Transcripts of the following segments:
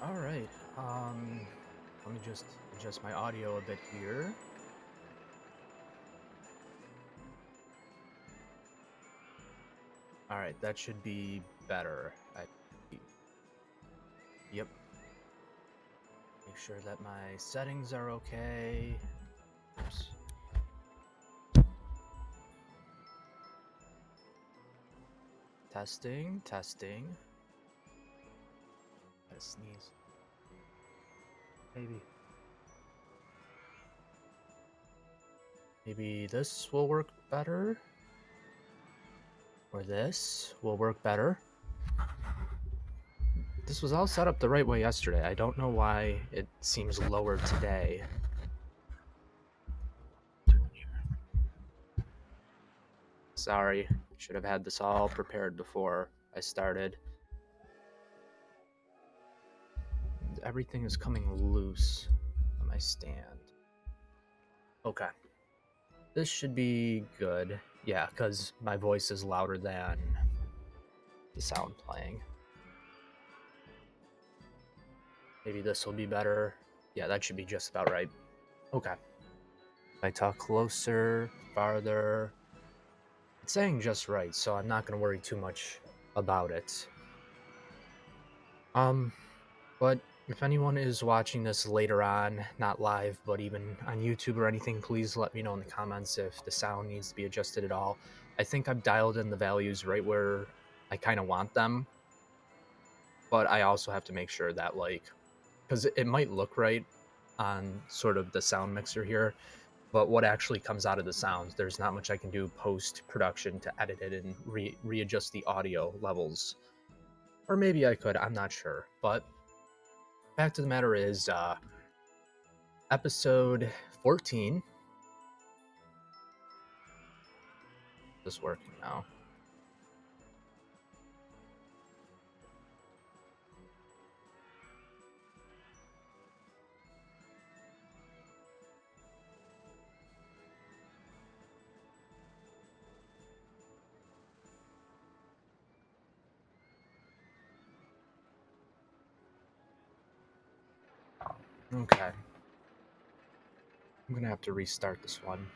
All right. Let me just adjust my audio a bit here. All right, that should be better. Yep. Make sure that my settings are okay. Oops. Testing, testing. Gotta sneeze. Maybe. Maybe this will work better. Or this will work better. This was all set up the right way yesterday. I don't know why it seems lower today. Sorry, should have had this all prepared before I started. Everything is coming loose on my stand. Okay. This should be good. Yeah, because my voice is louder than the sound playing. Maybe this will be better. Yeah, that should be just about right. Okay. I talk closer, farther. It's saying just right, so I'm not going to worry too much about it. But if anyone is watching this later on, not live, but even on YouTube or anything, please let me know in the comments if the sound needs to be adjusted at all. I think I've dialed in the values right where I kind of want them, but I also have to make sure that, because it might look right on sort of the sound mixer here, but what actually comes out of the sounds, there's not much I can do post-production to edit it and readjust the audio levels. Or maybe I could, I'm not sure. But fact of the matter is, episode 14. Is this working now? Okay. I'm gonna have to restart this one.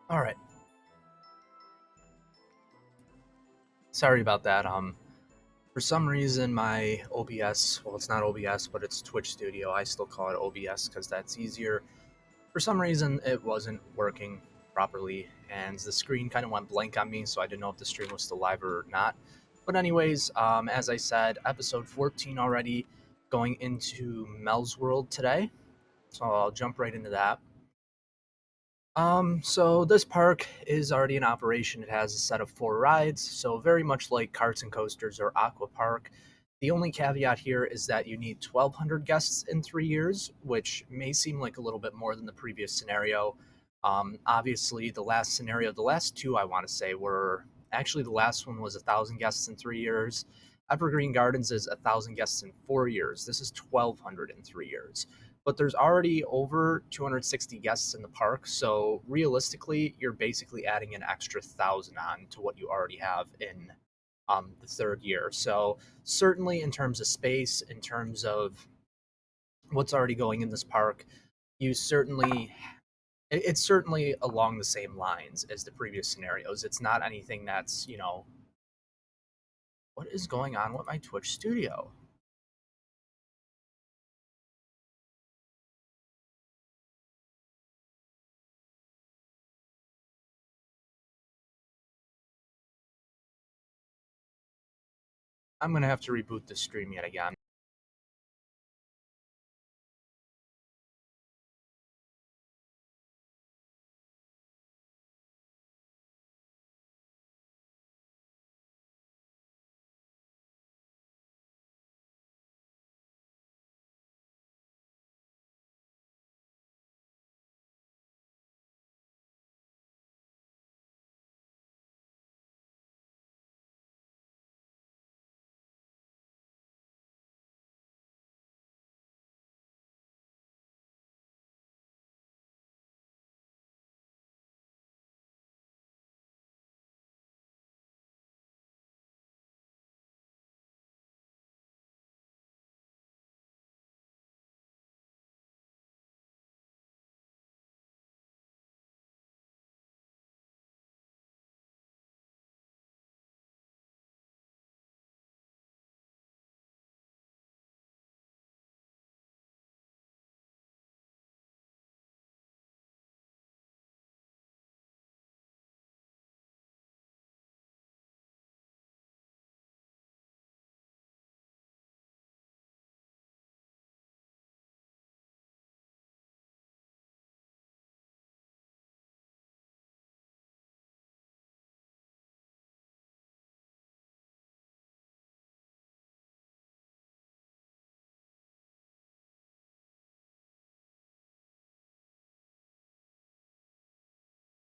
All right. Sorry about that. For some reason, my OBS, well, it's not OBS, but it's Twitch Studio. I still call it OBS because that's easier. For some reason, it wasn't working properly, and the screen kind of went blank on me, so I didn't know if the stream was still live or not. But anyways, as I said, episode 14 already, going into Mel's World today. So I'll jump right into that. So this park is already in operation. It has a set of 4 rides, so very much like Carts and Coasters or Aqua Park. The only caveat here is that you need 1,200 guests in 3 years, which may seem like a little bit more than the previous scenario. Obviously, the last scenario, the last two I want to say were actually the last one was 1,000 guests in 3 years. Evergreen Gardens is 1,000 guests in 4 years. This is 1,200 in 3 years, but there's already over 260 guests in the park. So realistically, you're basically adding an extra 1,000 on to what you already have in the third year. So certainly, in terms of space, in terms of what's already going in this park, you certainly it's certainly along the same lines as the previous scenarios. It's not anything that's, what is going on with my Twitch studio? I'm gonna have to reboot the stream yet again.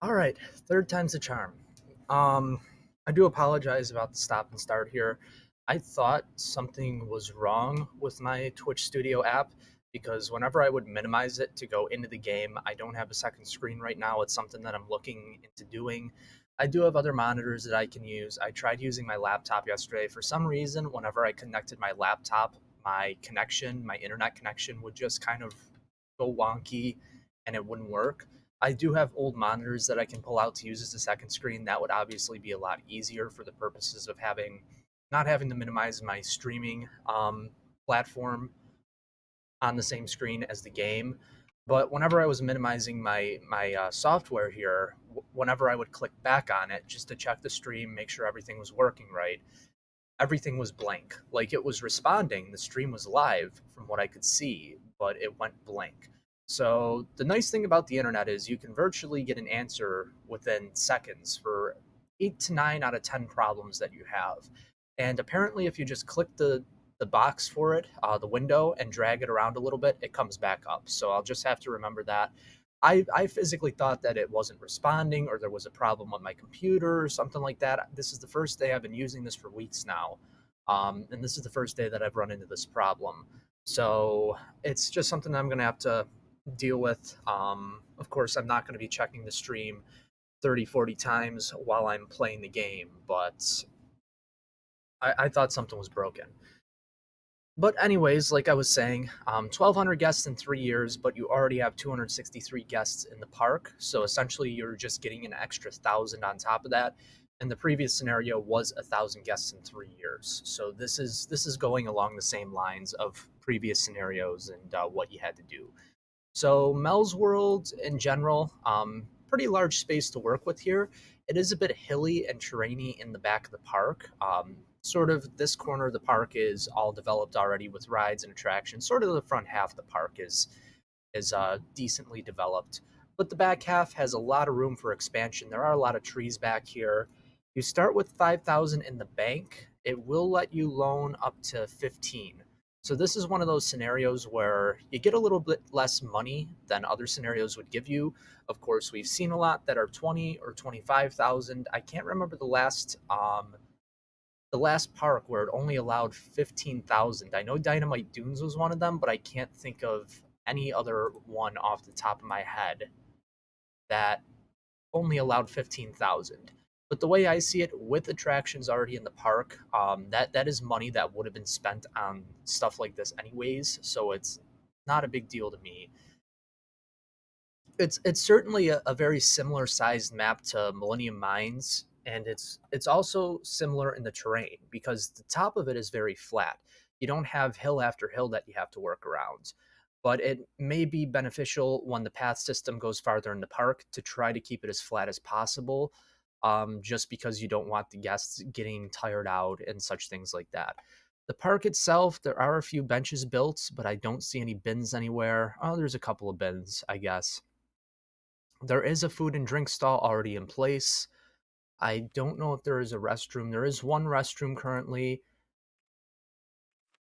All right, third time's a charm. Um, I do apologize about the stop and start here. I thought something was wrong with my Twitch Studio app because whenever I would minimize it to go into the game, I don't have a second screen right now. It's something that I'm looking into doing. I do have other monitors that I can use. I tried using my laptop yesterday. For some reason, whenever I connected my laptop, my internet connection would just kind of go wonky and it wouldn't work. I do have old monitors that I can pull out to use as a second screen. That would obviously be a lot easier for the purposes of not having to minimize my streaming platform on the same screen as the game. But whenever I was minimizing my software here, whenever I would click back on it just to check the stream, make sure everything was working right, everything was blank. Like it was responding, the stream was live from what I could see, but it went blank. So the nice thing about the internet is you can virtually get an answer within seconds for 8 to 9 out of 10 problems that you have. And apparently, if you just click the box for it, the window, and drag it around a little bit, it comes back up. So I'll just have to remember that. I physically thought that it wasn't responding or there was a problem with my computer or something like that. This is the first day I've been using this for weeks now. And this is the first day that I've run into this problem. So it's just something I'm going to have to deal with. Of course, I'm not going to be checking the stream 30, 40 times while I'm playing the game, but I thought something was broken. But anyways, like I was saying, 1,200 guests in 3 years, but you already have 263 guests in the park. So essentially, you're just getting an extra 1,000 on top of that. And the previous scenario was 1,000 guests in 3 years. So this is going along the same lines of previous scenarios and what you had to do. So Mel's World in general, pretty large space to work with here. It is a bit hilly and terrainy in the back of the park. Sort of this corner of the park is all developed already with rides and attractions. Sort of the front half of the park is decently developed, but the back half has a lot of room for expansion. There are a lot of trees back here. You start with 5,000 in the bank. It will let you loan up to 15. So this is one of those scenarios where you get a little bit less money than other scenarios would give you. Of course, we've seen a lot that are 20 or 25,000. I can't remember the last park where it only allowed 15,000. I know Dynamite Dunes was one of them, but I can't think of any other one off the top of my head that only allowed 15,000. But the way I see it, with attractions already in the park, that is money that would have been spent on stuff like this anyways. So it's not a big deal to me. It's certainly a very similar sized map to Millennium Mines, and it's also similar in the terrain because the top of it is very flat. You don't have hill after hill that you have to work around. But it may be beneficial when the path system goes farther in the park to try to keep it as flat as possible, just because you don't want the guests getting tired out and such things like that. The park itself, there are a few benches built, but I don't see any bins anywhere. Oh, there's a couple of bins, I guess. There is a food and drink stall already in place. I don't know if there is a restroom. There is one restroom currently.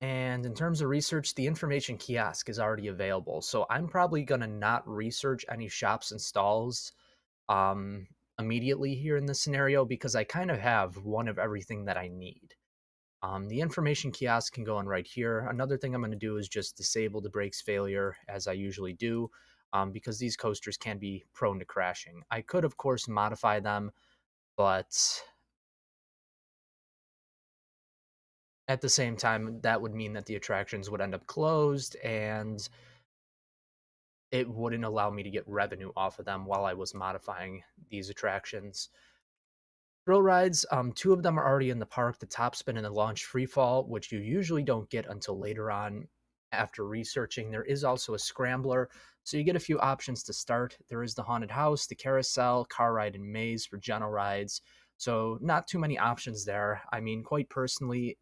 And in terms of research, the information kiosk is already available. So I'm probably going to not research any shops and stalls um, immediately here in this scenario because I kind of have one of everything that I need. The information kiosk can go on right here. Another thing I'm going to do is just disable the brakes failure as I usually do, because these coasters can be prone to crashing. I could, of course, modify them, but at the same time, that would mean that the attractions would end up closed and it wouldn't allow me to get revenue off of them while I was modifying these attractions. Thrill rides, two of them are already in the park, the top spin and the launch free fall, which you usually don't get until later on after researching. There is also a scrambler, so you get a few options to start. There is the haunted house, the carousel, car ride, and maze for general rides. So not too many options there. I mean, quite personally,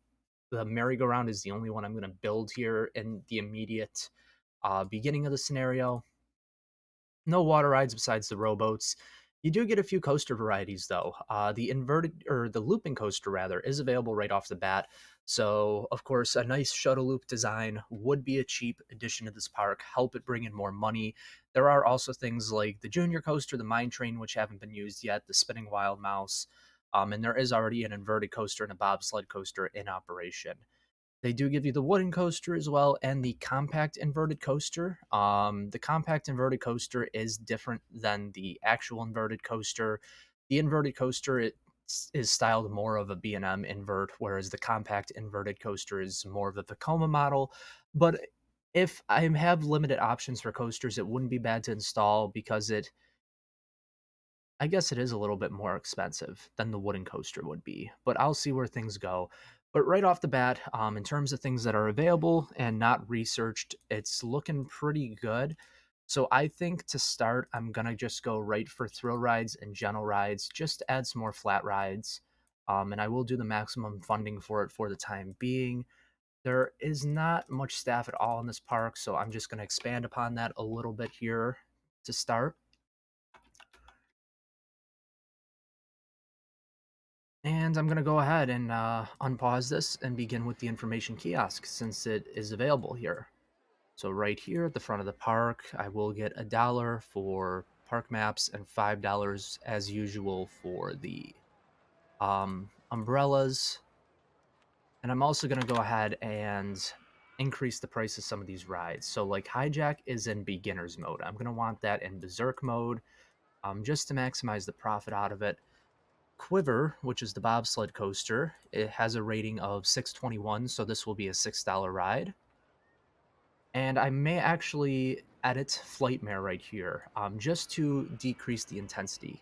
the merry-go-round is the only one I'm going to build here in the immediate beginning of the scenario. No water rides besides the rowboats. You do get a few coaster varieties though. The inverted or the looping coaster rather is available right off the bat. So of course, a nice shuttle loop design would be a cheap addition to this park. Help it bring in more money. There are also things like the junior coaster, the mine train, which haven't been used yet, the spinning wild mouse, and there is already an inverted coaster and a bobsled coaster in operation. They do give you the wooden coaster as well and the compact inverted coaster. The compact inverted coaster is different than the actual inverted coaster. The inverted coaster is styled more of a B&M invert, whereas the compact inverted coaster is more of a Vekoma model. But if I have limited options for coasters, it wouldn't be bad to install because I guess it is a little bit more expensive than the wooden coaster would be, but I'll see where things go. But right off the bat, in terms of things that are available and not researched, it's looking pretty good. So I think to start, I'm gonna just go right for thrill rides and gentle rides, just to add some more flat rides. And I will do the maximum funding for it for the time being. There is not much staff at all in this park, so I'm just gonna expand upon that a little bit here to start. And I'm going to go ahead and unpause this and begin with the information kiosk since it is available here. So right here at the front of the park, I will get $1 for park maps and $5 as usual for the umbrellas. And I'm also going to go ahead and increase the price of some of these rides. So like Hijack is in beginner's mode. I'm going to want that in berserk mode, just to maximize the profit out of it. Quiver, which is the bobsled coaster, it has a rating of 621, so this will be a $6 ride. And I may actually edit Flightmare right here, just to decrease the intensity.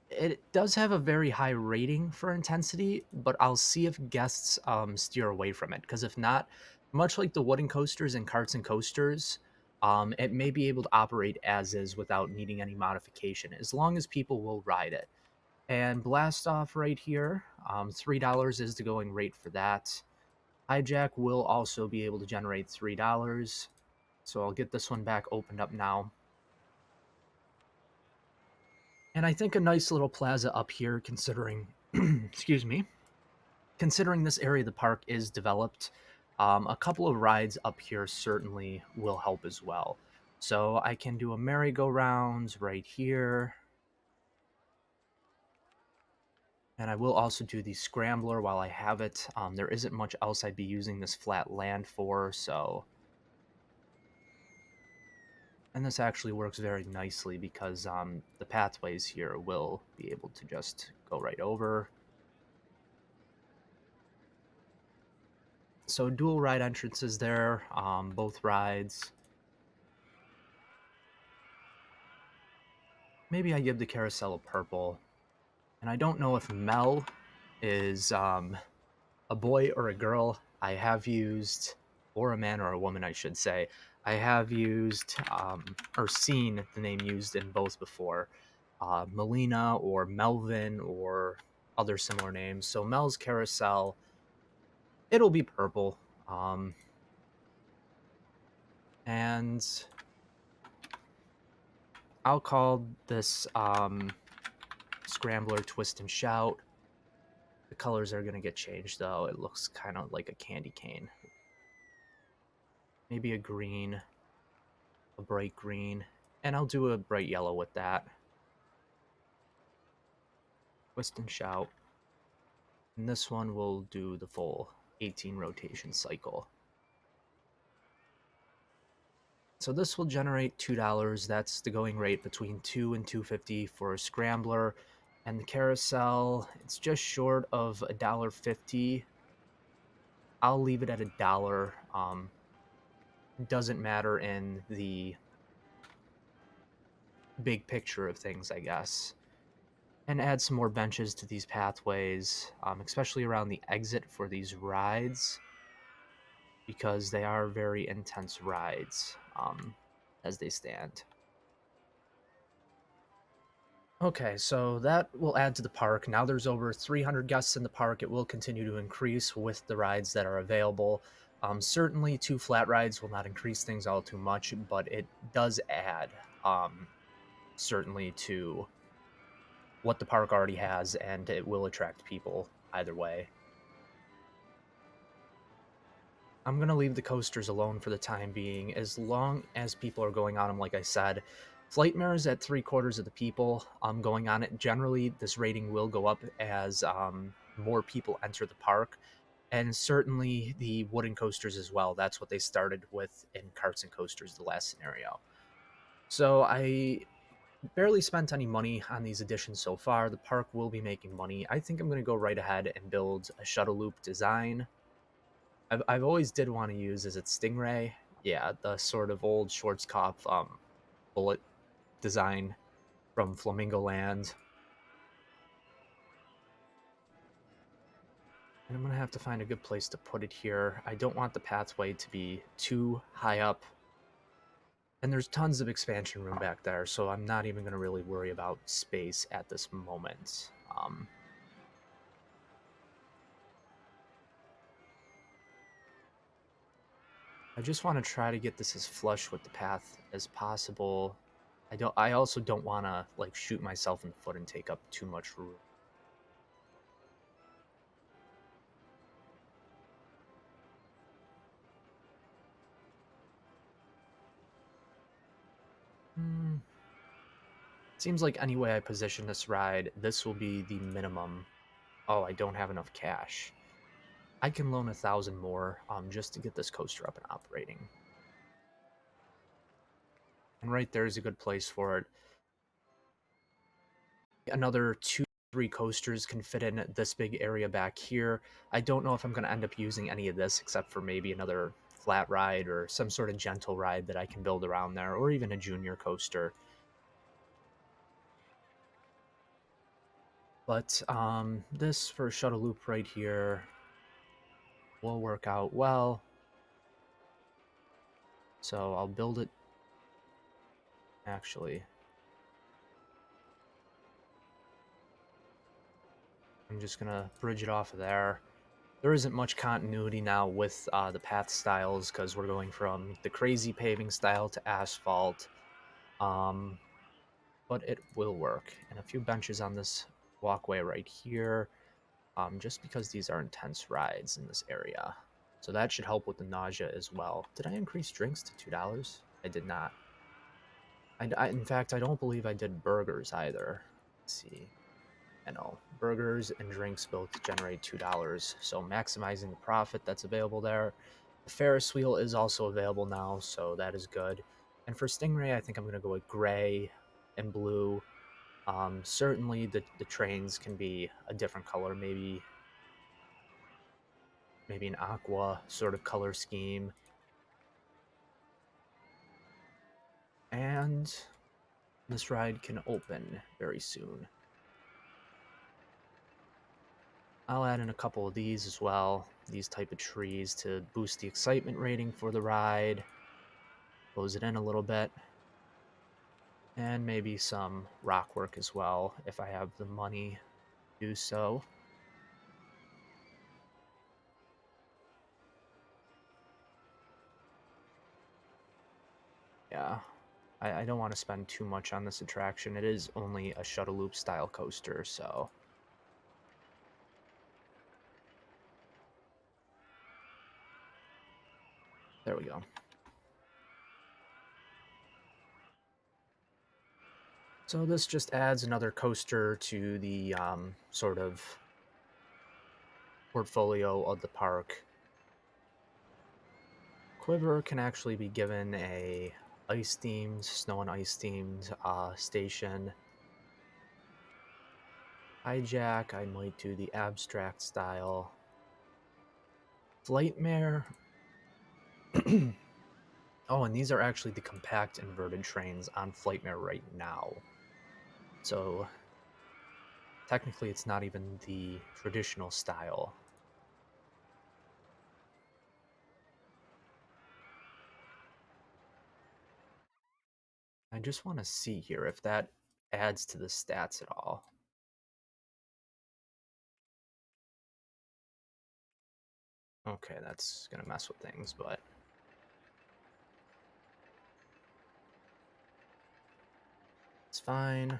It does have a very high rating for intensity, but I'll see if guests steer away from it. Because if not, much like the wooden coasters and carts and coasters, it may be able to operate as is without needing any modification, as long as people will ride it. And blast off right here, $3 is the going rate for that. Hijack will also be able to generate $3. So I'll get this one back opened up now. And I think a nice little plaza up here, considering, excuse me, considering this area of the park is developed, a couple of rides up here certainly will help as well. So I can do a merry-go-round right here. And I will also do the scrambler while I have it. There isn't much else I'd be using this flat land for, so... And this actually works very nicely because the pathways here will be able to just go right over. So dual ride entrances there, both rides. maybe I give the carousel a purple. And I don't know if Mel is a boy or a girl. I have used, or a man or a woman, I should say. I have used or seen the name used in both before. Melina or Melvin or other similar names. So Mel's carousel, it'll be purple. Um, and I'll call this Scrambler Twist and Shout. The colors are going to get changed though. It looks kind of like a candy cane. Maybe a green, a bright green, and I'll do a bright yellow with that. Twist and Shout. And this one will do the full 18 rotation cycle. So this will generate $2. That's the going rate between $2 and $2.50 for a scrambler. And the carousel, it's just short of $1.50. I'll leave it at $1. Doesn't matter in the big picture of things, I guess. And add some more benches to these pathways, especially around the exit for these rides, because they are very intense rides as they stand. Okay, so that will add to the park. Now there's over 300 guests in the park. It will continue to increase with the rides that are available. Certainly, 2 flat rides will not increase things all too much, but it does add certainly to what the park already has, and it will attract people either way. I'm going to leave the coasters alone for the time being, as long as people are going on them, like I said. Flightmare's at 3/4 of the people going on it. Generally, this rating will go up as more people enter the park, and certainly the wooden coasters as well. That's what they started with in Carts and Coasters, the last scenario. So I barely spent any money on these additions so far. The park will be making money. I think I'm going to go right ahead and build a shuttle loop design. I've always did want to use, is it Stingray? Yeah, the sort of old Schwarzkopf bullet design from Flamingo Land. And I'm going to have to find a good place to put it here. I don't want the pathway to be too high up. And there's tons of expansion room back there, so I'm not even going to really worry about space at this moment. I just want to try to get this as flush with the path as possible. I also don't want to like shoot myself in the foot and take up too much room. Seems like any way I position this ride, this will be the minimum. Oh, I don't have enough cash. I can loan 1,000 more just to get this coaster up and operating. And right there is a good place for it. Another 2-3 coasters can fit in this big area back here. I don't know if I'm going to end up using any of this except for maybe another flat ride or some sort of gentle ride that I can build around there, or even a junior coaster. But this for Shuttle Loop right here will work out well. So I'll build it. Actually, I'm just gonna bridge it off of there. There isn't much continuity now with the path styles because we're going from the crazy paving style to asphalt. But it will work. And a few benches on this walkway right here, just because these are intense rides in this area. So that should help with the nausea as well. Did I increase drinks to $2? I did not. In fact, I don't believe I did burgers either. Let's see. I know burgers and drinks both generate $2, so maximizing the profit that's available there. The Ferris Wheel is also available now, so that is good. And for Stingray, I think I'm going to go with gray and blue. Certainly, the trains can be a different color, maybe an aqua sort of color scheme. And This ride can open very soon. I'll add in a couple of these as well, these type of trees to boost the excitement rating for the ride, close it in a little bit, and maybe some rock work as well if I have the money to do so. Yeah, I don't want to spend too much on this attraction. It is only a Shuttle Loop style coaster, so there we go. So this just adds another coaster to the sort of portfolio of the park. Quiver can actually be given a ice themed, snow and ice themed station. Hijack, I might do the abstract style. Flightmare. Oh, and these are actually the compact inverted trains on Flightmare right now. So technically it's not even the traditional style. I just want to see here if that adds to the stats at all. Okay, that's gonna mess with things, but it's fine.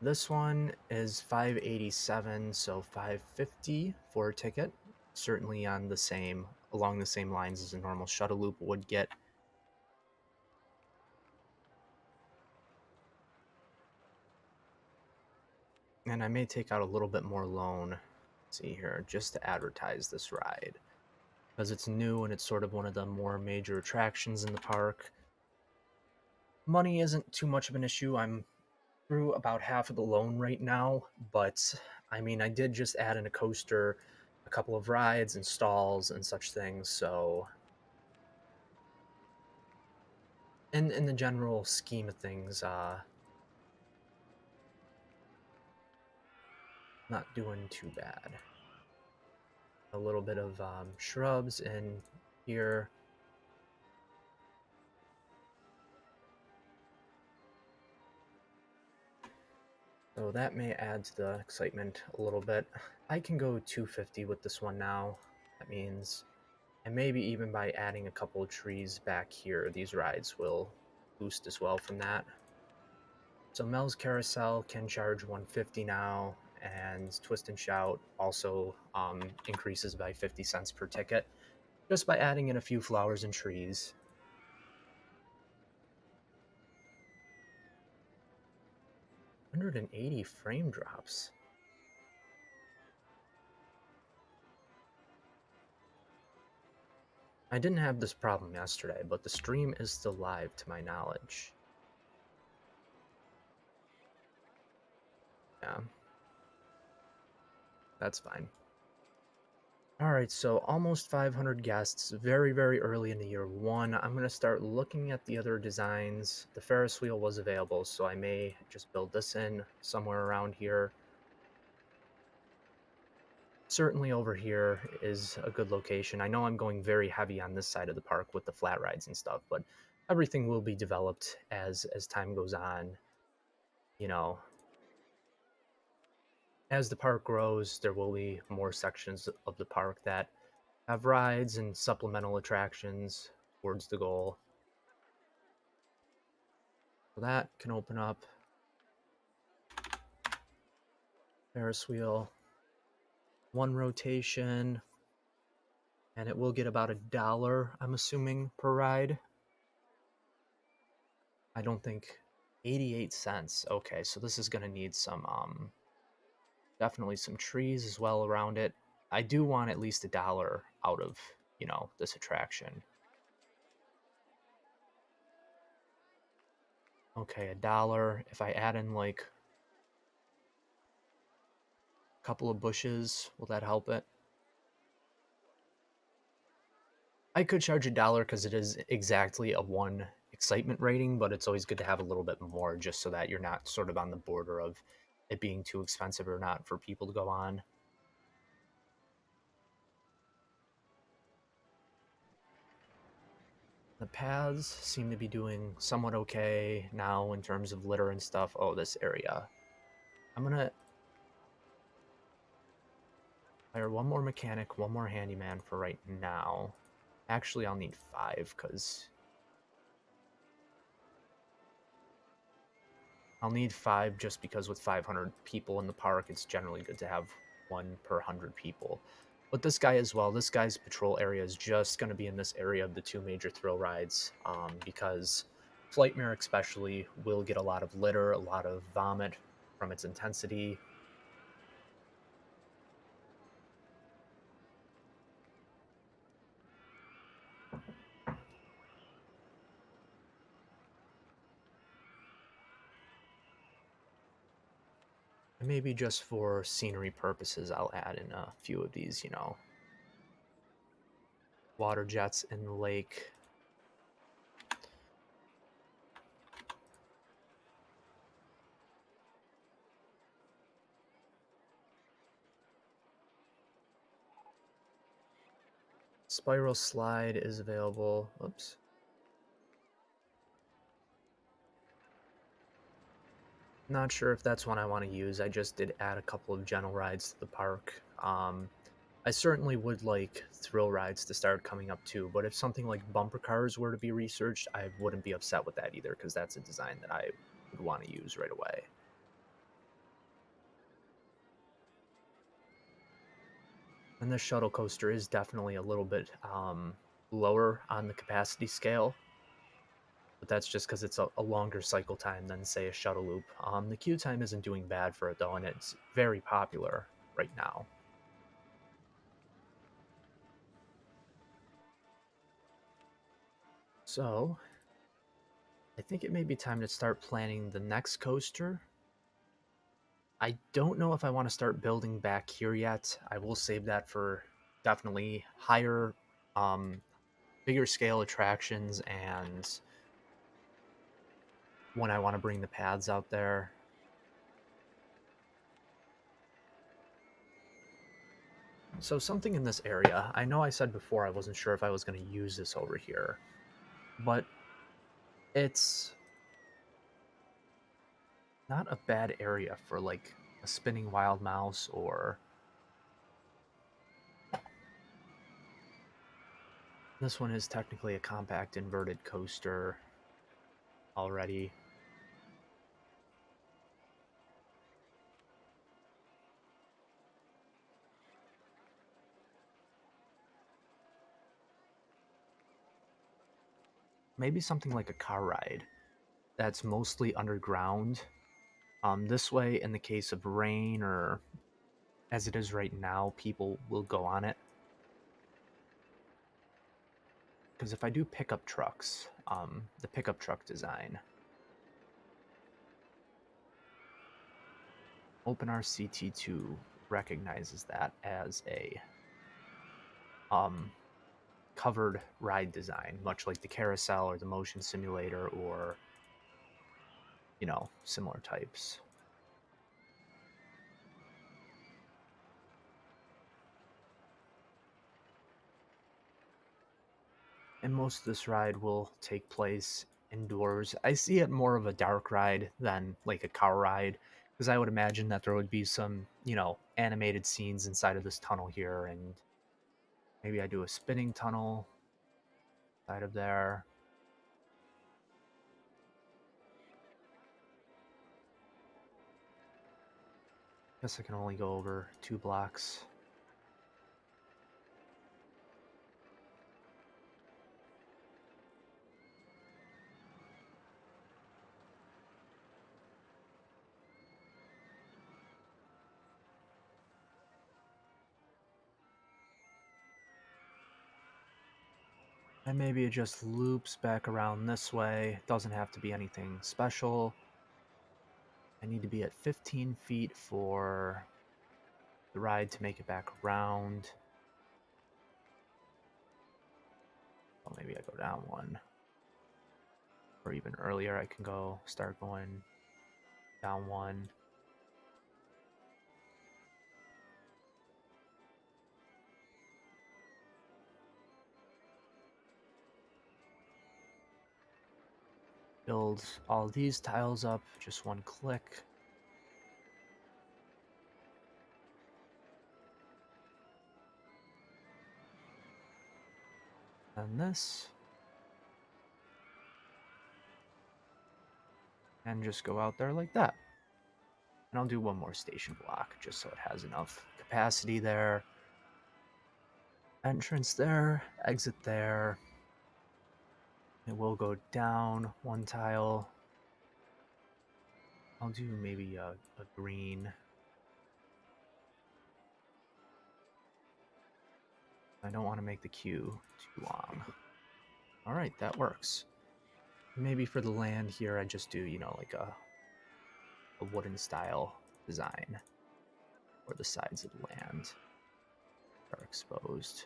This one is 587, so 550 for a ticket. Certainly along the same lines as a normal Shuttle Loop would get. And I may take out a little bit more loan, see here, just to advertise this ride. Because it's new and it's sort of one of the more major attractions in the park. Money isn't too much of an issue. I'm through about half of the loan right now, but I mean, I did just add in a coaster, a couple of rides and stalls and such things, so in the general scheme of things, not doing too bad. A little bit of shrubs in here. So that may add to the excitement a little bit. I can go 250 with this one now. That means, and maybe even by adding a couple of trees back here, these rides will boost as well from that. So Mel's Carousel can charge 150 now, and Twist and Shout also increases by 50 cents per ticket, just by adding in a few flowers and trees. $180 frame drops. I didn't have this problem yesterday, but the stream is still live to my knowledge. Yeah. That's fine. Alright, so almost 500 guests, very, very early in the year one. I'm going to start looking at the other designs. The Ferris wheel was available, so I may just build this in somewhere around here. Certainly over here is a good location. I know I'm going very heavy on this side of the park with the flat rides and stuff, but everything will be developed as time goes on. You know, as the park grows, there will be more sections of the park that have rides and supplemental attractions towards the goal. So that can open up. Ferris wheel, one rotation, and it will get about $1, I'm assuming, per ride. I don't think 88 cents. Okay, so this is going to need some definitely some trees as well around it. I do want at least $1 out of, this attraction. Okay, $1. If I add in like a couple of bushes, will that help it? I could charge $1 because it is exactly a one excitement rating, but it's always good to have a little bit more just so that you're not sort of on the border of it being too expensive or not for people to go on. The paths seem to be doing somewhat okay now in terms of litter and stuff. Oh, this area. I'm gonna hire one more mechanic, one more handyman for right now. Actually, I'll need 5 because I'll need 5 just because with 500 people in the park, it's generally good to have 1 per 100 people. But this guy as well, this guy's patrol area is just going to be in this area of the 2 major thrill rides because Flightmare especially will get a lot of litter, a lot of vomit from its intensity. And maybe just for scenery purposes, I'll add in a few of these, water jets in the lake. Spiral slide is available. Oops. Not sure if that's one I want to use. I just did add a couple of gentle rides to the park. I certainly would like thrill rides to start coming up too, but if something like bumper cars were to be researched, I wouldn't be upset with that either because that's a design that I would want to use right away. And this shuttle coaster is definitely a little bit lower on the capacity scale, but that's just because it's a longer cycle time than, say, a shuttle loop. The queue time isn't doing bad for it, though, and it's very popular right now. So, I think it may be time to start planning the next coaster. I don't know if I want to start building back here yet. I will save that for definitely higher, um, bigger scale attractions and when I want to bring the paths out there. So something in this area, I know I said before I wasn't sure if I was going to use this over here, but it's not a bad area for like a spinning wild mouse or this one is technically a compact inverted coaster already. Maybe something like a car ride that's mostly underground. This way, in the case of rain or as it is right now, people will go on it. Because if I do pickup trucks, the pickup truck design, OpenRCT2 recognizes that as a um, covered ride design, much like the carousel or the motion simulator or, similar types. And most of this ride will take place indoors. I see it more of a dark ride than like a car ride because I would imagine that there would be some, animated scenes inside of this tunnel here, and maybe I do a spinning tunnel side of there. Guess I can only go over 2 blocks. And maybe it just loops back around this way. It doesn't have to be anything special. I need to be at 15 feet for the ride to make it back around. Well, maybe I go down 1. or even earlier. I can start going down one. Build all these tiles up, just one click. And this. And just go out there like that. And I'll do one more station block just so it has enough capacity there. Entrance there, exit there. It will go down one tile. I'll do maybe a green. I don't want to make the queue too long. All right, that works. Maybe for the land here, I just do, like a wooden style design where the sides of the land are exposed.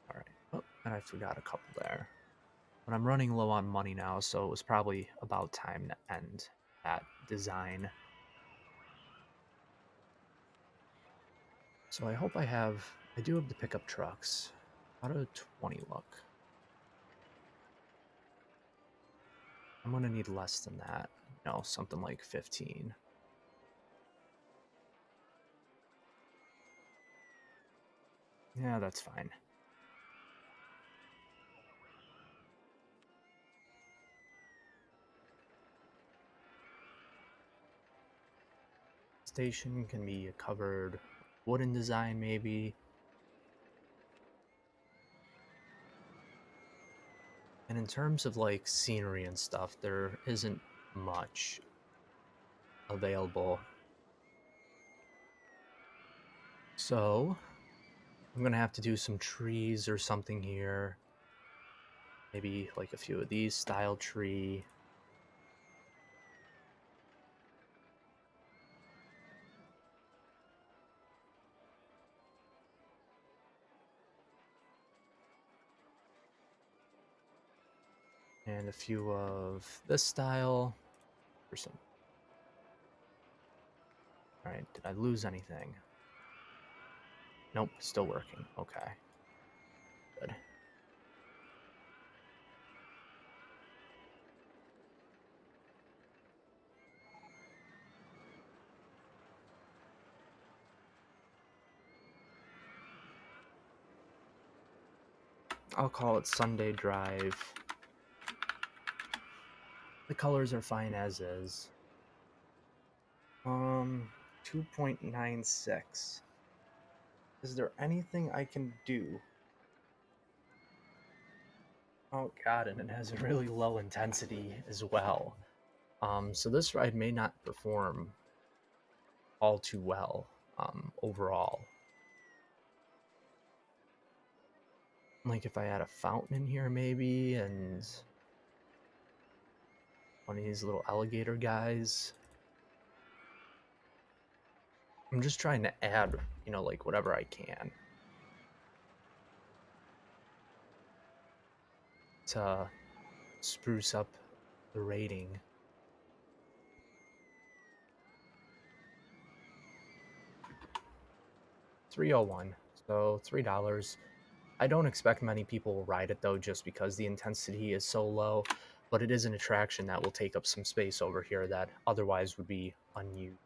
All right. Oh, and I forgot a couple there. But I'm running low on money now, so it was probably about time to end that design. So I hope I do have the pickup trucks. How do 20 look? I'm gonna need less than that. Something like 15. Yeah, that's fine. Station can be a covered wooden design, maybe. And in terms of like scenery and stuff, there isn't much available. So I'm gonna have to do some trees or something here. Maybe like a few of these style tree. And a few of this style. Or some. Alright, did I lose anything? Nope, still working. Okay. Good. I'll call it Sunday Drive. The colors are fine as is. 2.96. Is there anything I can do? Oh god, and it has a really low intensity as well. So this ride may not perform all too well, overall. Like if I had a fountain in here maybe, and one of these little alligator guys. I'm just trying to add, like whatever I can to spruce up the rating. 301, so $3. I don't expect many people will ride it though, just because the intensity is so low, but it is an attraction that will take up some space over here that otherwise would be unused.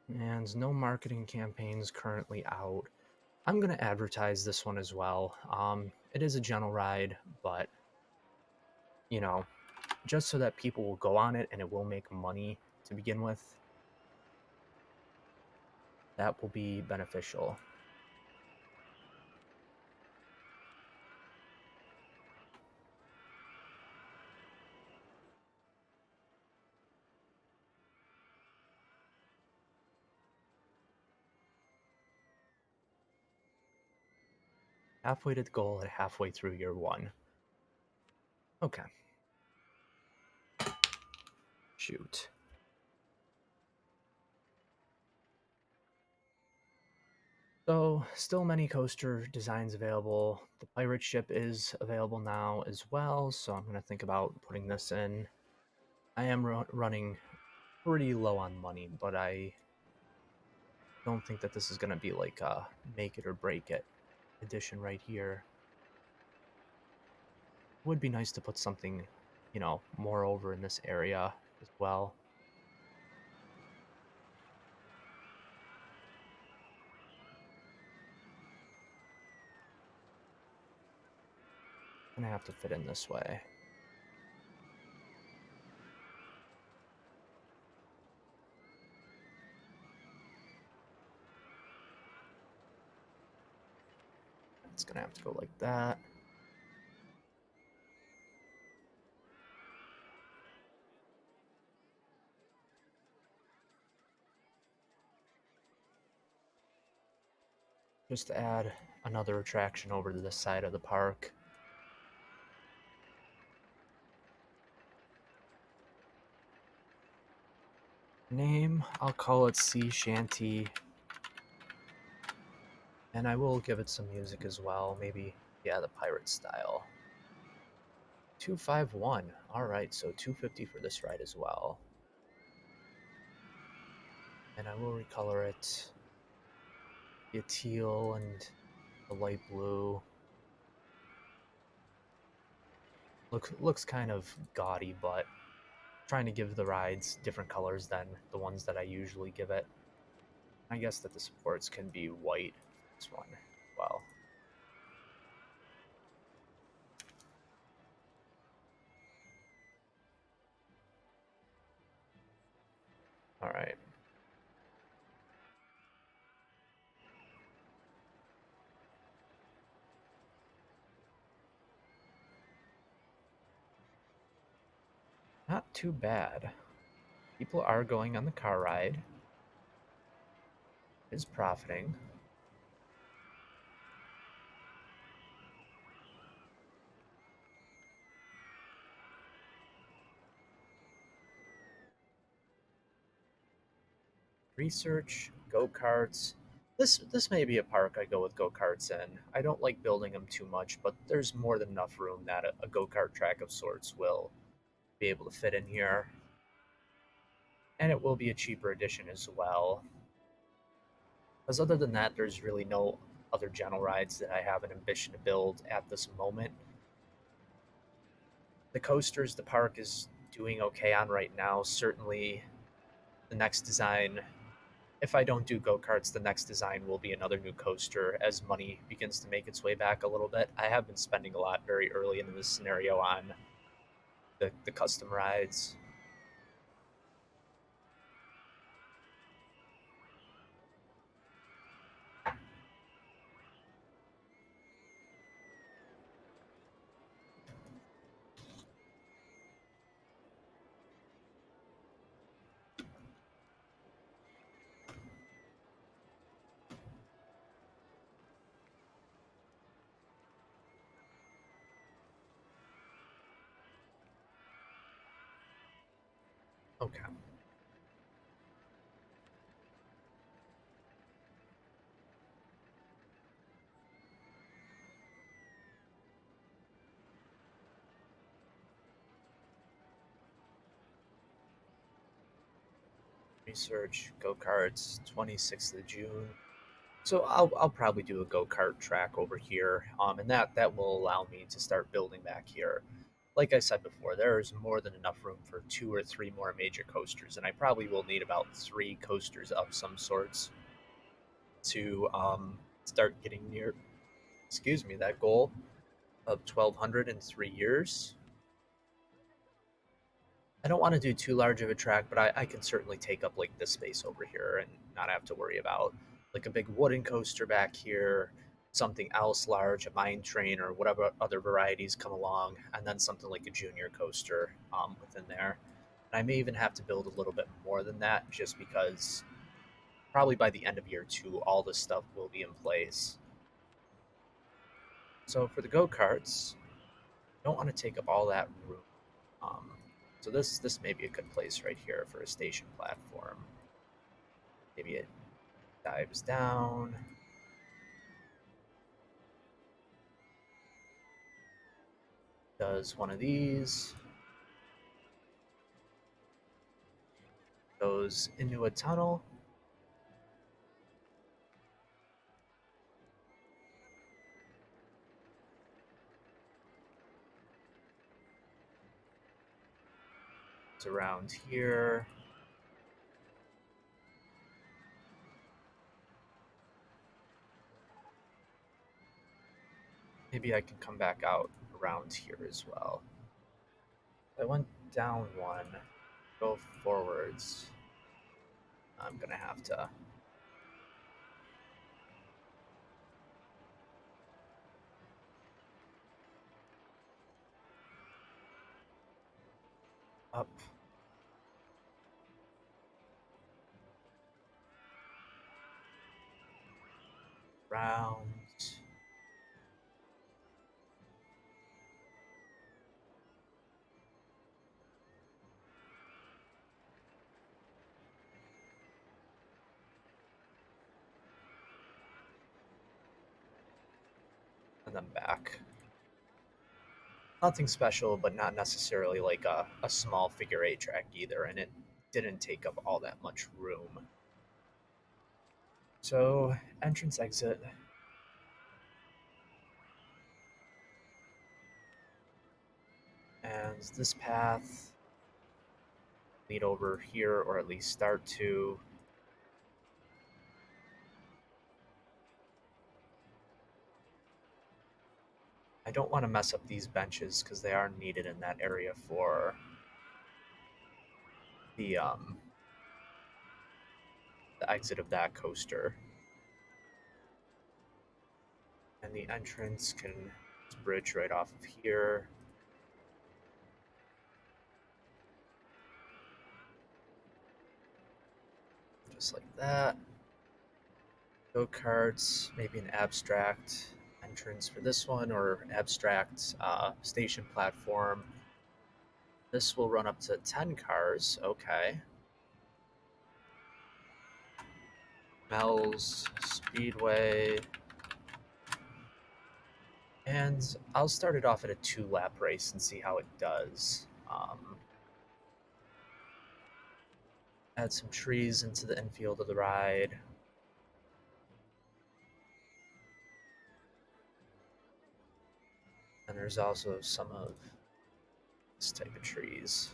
And no marketing campaigns currently out. I'm going to advertise this one as well. It is a gentle ride, but, you know, just so that people will go on it and it will make money to begin with, that will be beneficial. Halfway to the goal and halfway through year one. Okay. Shoot. So, still many coaster designs available. The pirate ship is available now as well, so I'm going to think about putting this in. I am running pretty low on money, but I don't think that this is going to be like a make it or break it edition right here. Would be nice to put something, more over in this area as well. Gonna have to fit in this way. It's gonna have to go like that. Just to add another attraction over to this side of the park. Name, I'll call it Sea Shanty. And I will give it some music as well. Maybe, yeah, the pirate style. 251. Alright, so 250 for this ride as well. And I will recolor it. A teal and a light blue. Looks kind of gaudy, but trying to give the rides different colors than the ones that I usually give it. I guess that the supports can be white for this one as well. Alright. Not too bad. People are going on the car ride. Is profiting. Research, go-karts. This may be a park I go with go-karts in. I don't like building them too much, but there's more than enough room that a go-kart track of sorts will be able to fit in here. And it will be a cheaper edition as well. Because other than that, there's really no other general rides that I have an ambition to build at this moment. The coasters the park is doing okay on right now. Certainly, the next design, if I don't do go-karts, the next design will be another new coaster as money begins to make its way back a little bit. I have been spending a lot very early in this scenario on the custom rides. Okay. Research, go-karts, 26th of June. So I'll probably do a go-kart track over here, and that will allow me to start building back here. Like I said before, there is more than enough room for 2 or 3 more major coasters, and I probably will need about 3 coasters of some sorts to start getting near, excuse me, that goal of 1,200 in 3 years. I don't want to do too large of a track, but I can certainly take up like this space over here and not have to worry about like a big wooden coaster back here, something else large, a mine train or whatever other varieties come along, and then something like a junior coaster within there. And I may even have to build a little bit more than that just because probably by the end of year 2, all this stuff will be in place. So for the go karts, don't want to take up all that room. Um, So this may be a good place right here for a station platform. Maybe it dives down. Does one of these. Goes into a tunnel. It's around here. Maybe I can come back out around here as well. I went down one, go forwards. I'm gonna have to up, round. And then back. Nothing special, but not necessarily like a small figure eight track either, and it didn't take up all that much room. So, entrance exit. And this path lead over here, or at least start to. I don't want to mess up these benches because they are needed in that area for the exit of that coaster. And the entrance can bridge right off of here. Just like that. Go-karts, maybe an abstract entrance for this one, or abstract station platform. This will run up to 10 cars, okay. Mel's, Speedway. And I'll start it off at a 2-lap race and see how it does. Add some trees into the infield of the ride. And there's also some of this type of trees.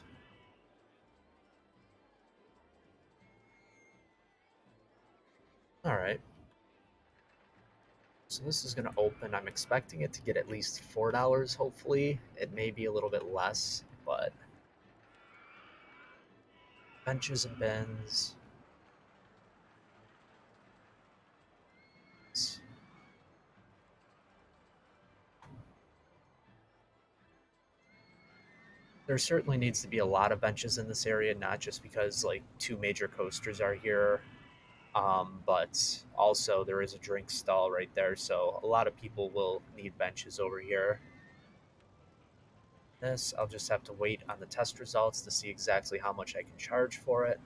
All right. So this is going to open. I'm expecting it to get at least $4, hopefully. It may be a little bit less, but benches and bins. There certainly needs to be a lot of benches in this area, not just because like 2 major coasters are here, but also there is a drink stall right there, so a lot of people will need benches over here. This, I'll just have to wait on the test results to see exactly how much I can charge for it.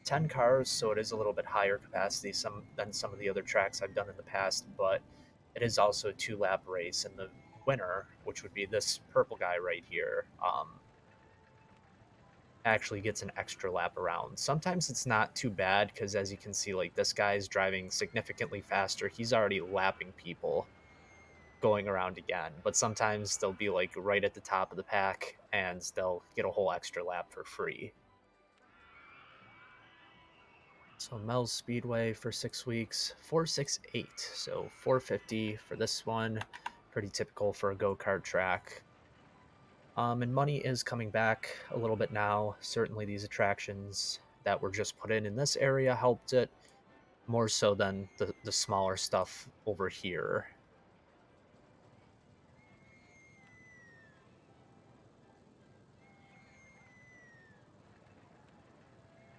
10 cars, so it is a little bit higher capacity than some of the other tracks I've done in the past, but it is also a 2-lap race, and the winner, which would be this purple guy right here, actually gets an extra lap around. Sometimes it's not too bad because, as you can see, like this guy's driving significantly faster. He's already lapping people going around again, but sometimes they'll be like right at the top of the pack and they'll get a whole extra lap for free. So Mel's Speedway for 6 weeks, 468. So 450 for this one. Pretty typical for a go-kart track. And money is coming back a little bit now. Certainly these attractions that were just put in this area helped it more so than the smaller stuff over here.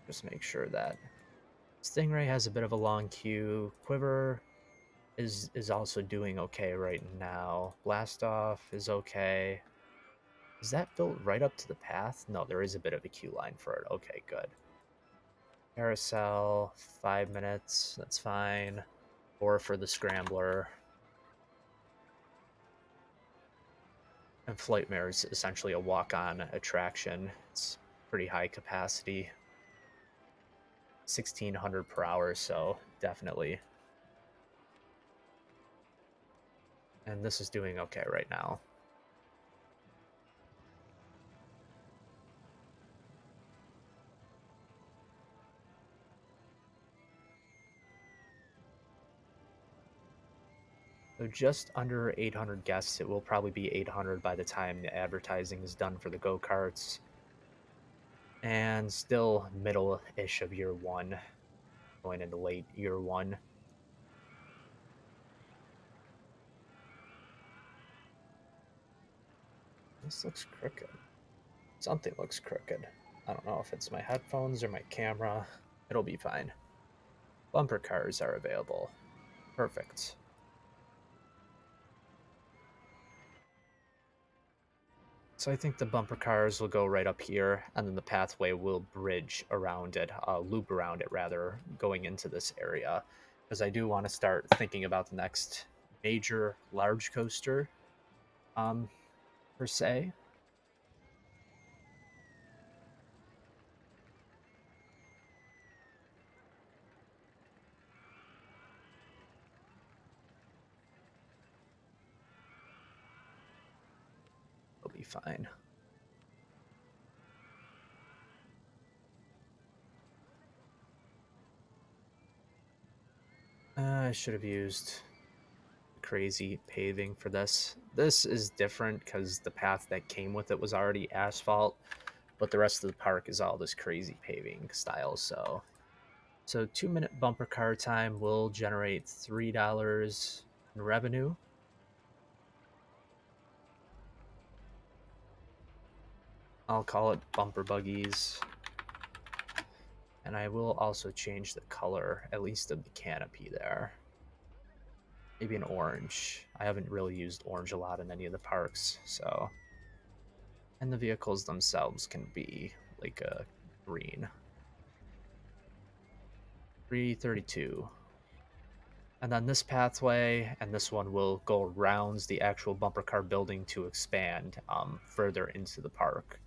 Just make sure that Stingray has a bit of a long queue. Quiver, is also doing okay right now. Blast Off is okay. Is that built right up to the path? No, there is a bit of a queue line for it. Okay, good. Carousel, 5 minutes. That's fine. Or for the Scrambler. And Flightmare is essentially a walk-on attraction. It's pretty high capacity. 1,600 per hour, so definitely. And this is doing okay right now. So just under 800 guests. It will probably be 800 by the time the advertising is done for the go-karts. And still middle-ish of year one, going into late year one. This looks crooked. Something looks crooked. I don't know if it's my headphones or my camera. It'll be fine. Bumper cars are available. Perfect. So I think the bumper cars will go right up here, and then the pathway will bridge around it, loop around it rather, going into this area. Because I do want to start thinking about the next major large coaster, per se. It'll be fine. I should have used crazy paving for this. This is different because the path that came with it was already asphalt, but the rest of the park is all this crazy paving style. So 2-minute bumper car time will generate $3 in revenue. I'll call it bumper buggies. And I will also change the color, at least of the canopy there. Maybe an orange. I haven't really used orange a lot in any of the parks, so. And the vehicles themselves can be like a green. 332. And then this pathway and this one will go around the actual bumper car building to expand further into the park.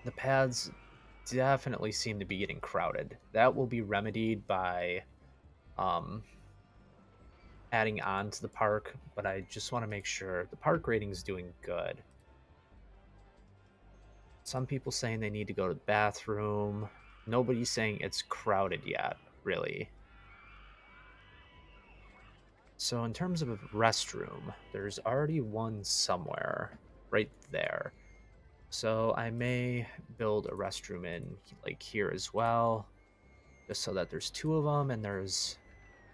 The paths definitely seem to be getting crowded. That will be remedied by um, adding on to the park, but I just want to make sure the park rating is doing good. Some people saying they need to go to the bathroom. Nobody's saying it's crowded yet, really. So in terms of a restroom, there's already one somewhere right there. So I may build a restroom in like here as well, just so that there's two of them, and there's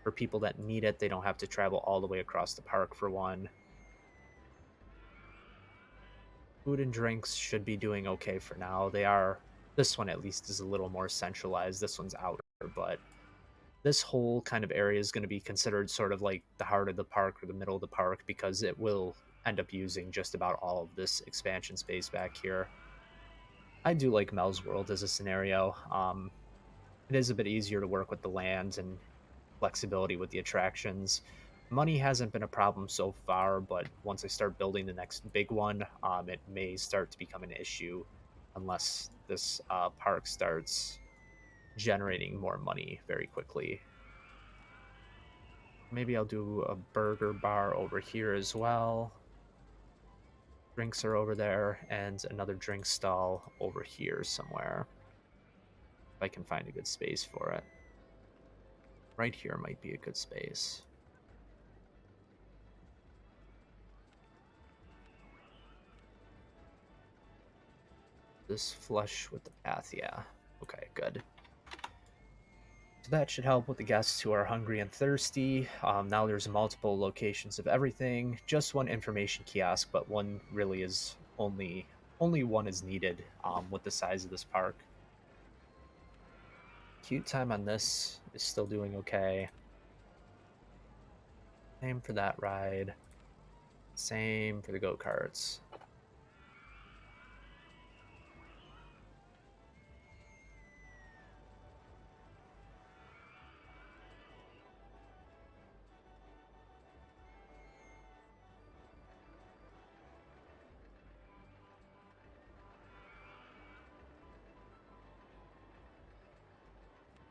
for people that need it, they don't have to travel all the way across the park for one. Food and drinks should be doing okay for now. They are, this one at least is a little more centralized. This one's outer, but this whole kind of area is going to be considered sort of like the heart of the park or the middle of the park because it will end up using just about all of this expansion space back here. I do like Mel's World as a scenario. It is a bit easier to work with the land and flexibility with the attractions. Money hasn't been a problem so far, but once I start building the next big one, it may start to become an issue unless this park starts generating more money very quickly. Maybe I'll do a burger bar over here as well. Drinks are over there, and another drink stall over here somewhere. If I can find a good space for it. Right here might be a good space. This flush with the path, yeah. Okay, good. So that should help with the guests who are hungry and thirsty. Now there's multiple locations of everything. Just one information kiosk, but one really is only one is needed with the size of this park. Queue time on this is still doing okay. Same for that ride. Same for the go-karts.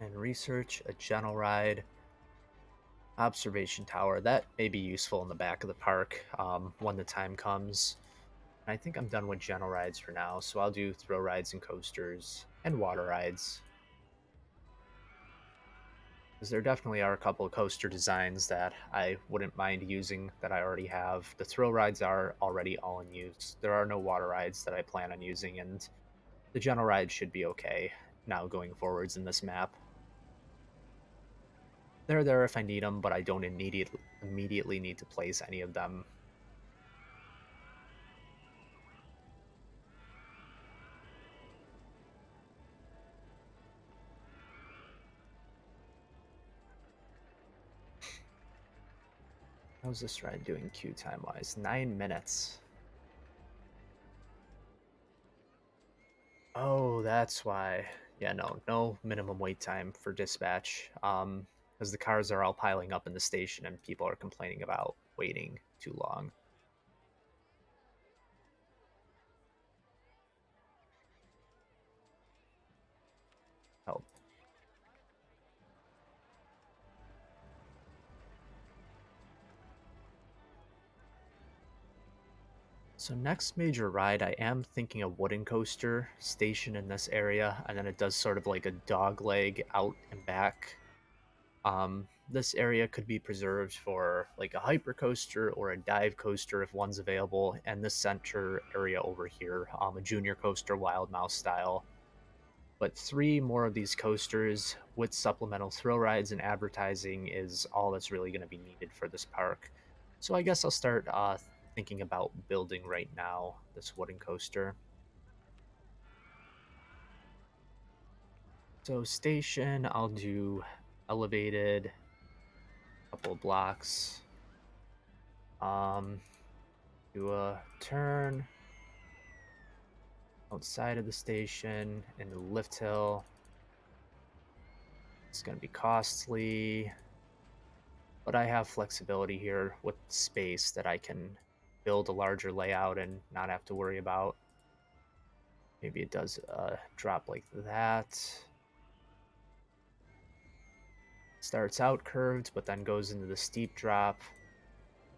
And research a general ride. Observation tower. That may be useful in the back of the park when the time comes. I think I'm done with general rides for now, so I'll do thrill rides and coasters and water rides. Because there definitely are a couple of coaster designs that I wouldn't mind using that I already have. The thrill rides are already all in use. There are no water rides that I plan on using, and the general rides should be okay now going forwards in this map. They're there if I need them, but I don't immediately need to place any of them. How's this ride doing queue time wise? 9 minutes. Oh, that's why. Yeah, no minimum wait time for dispatch. Because the cars are all piling up in the station and people are complaining about waiting too long. Help. So next major ride, I am thinking a wooden coaster station in this area, and then it does sort of like a dog leg out and back. This area could be preserved for like a hyper coaster or a dive coaster if one's available, and this center area over here, a junior coaster, Wild Mouse style. But 3 more of these coasters with supplemental thrill rides and advertising is all that's really going to be needed for this park. So I guess I'll start thinking about building right now this wooden coaster. So station, I'll do elevated, couple of blocks. Do a turn outside of the station in the lift hill. It's going to be costly, but I have flexibility here with space that I can build a larger layout and not have to worry about. Maybe it does a drop like that. Starts out curved, but then goes into the steep drop.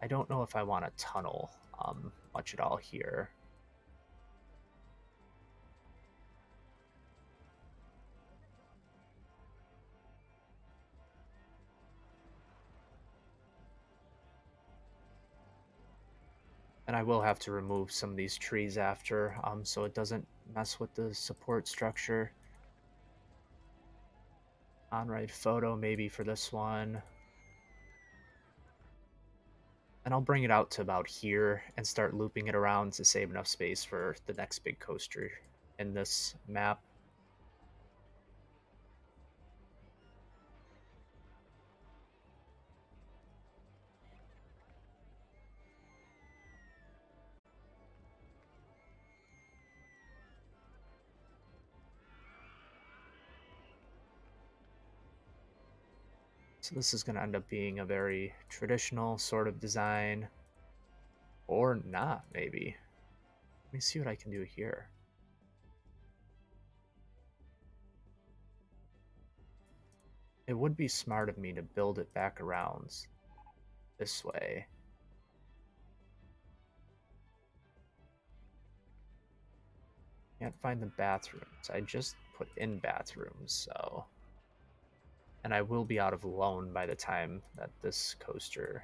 I don't know if I want a tunnel much at all here. And I will have to remove some of these trees after, so it doesn't mess with the support structure. On-ride photo maybe for this one. And I'll bring it out to about here and start looping it around to save enough space for the next big coaster in this map. So this is going to end up being a very traditional sort of design. Or not, maybe. Let me see what I can do here. It would be smart of me to build it back around this way. Can't find the bathrooms. I just put in bathrooms, so... And I will be out of loan by the time that this coaster...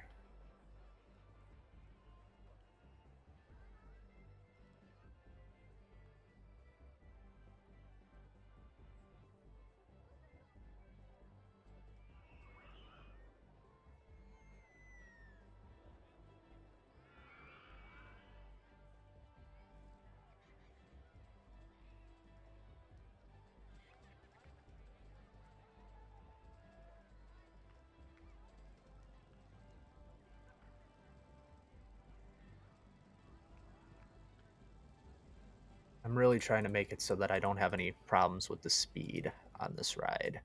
I'm really trying to make it so that I don't have any problems with the speed on this ride.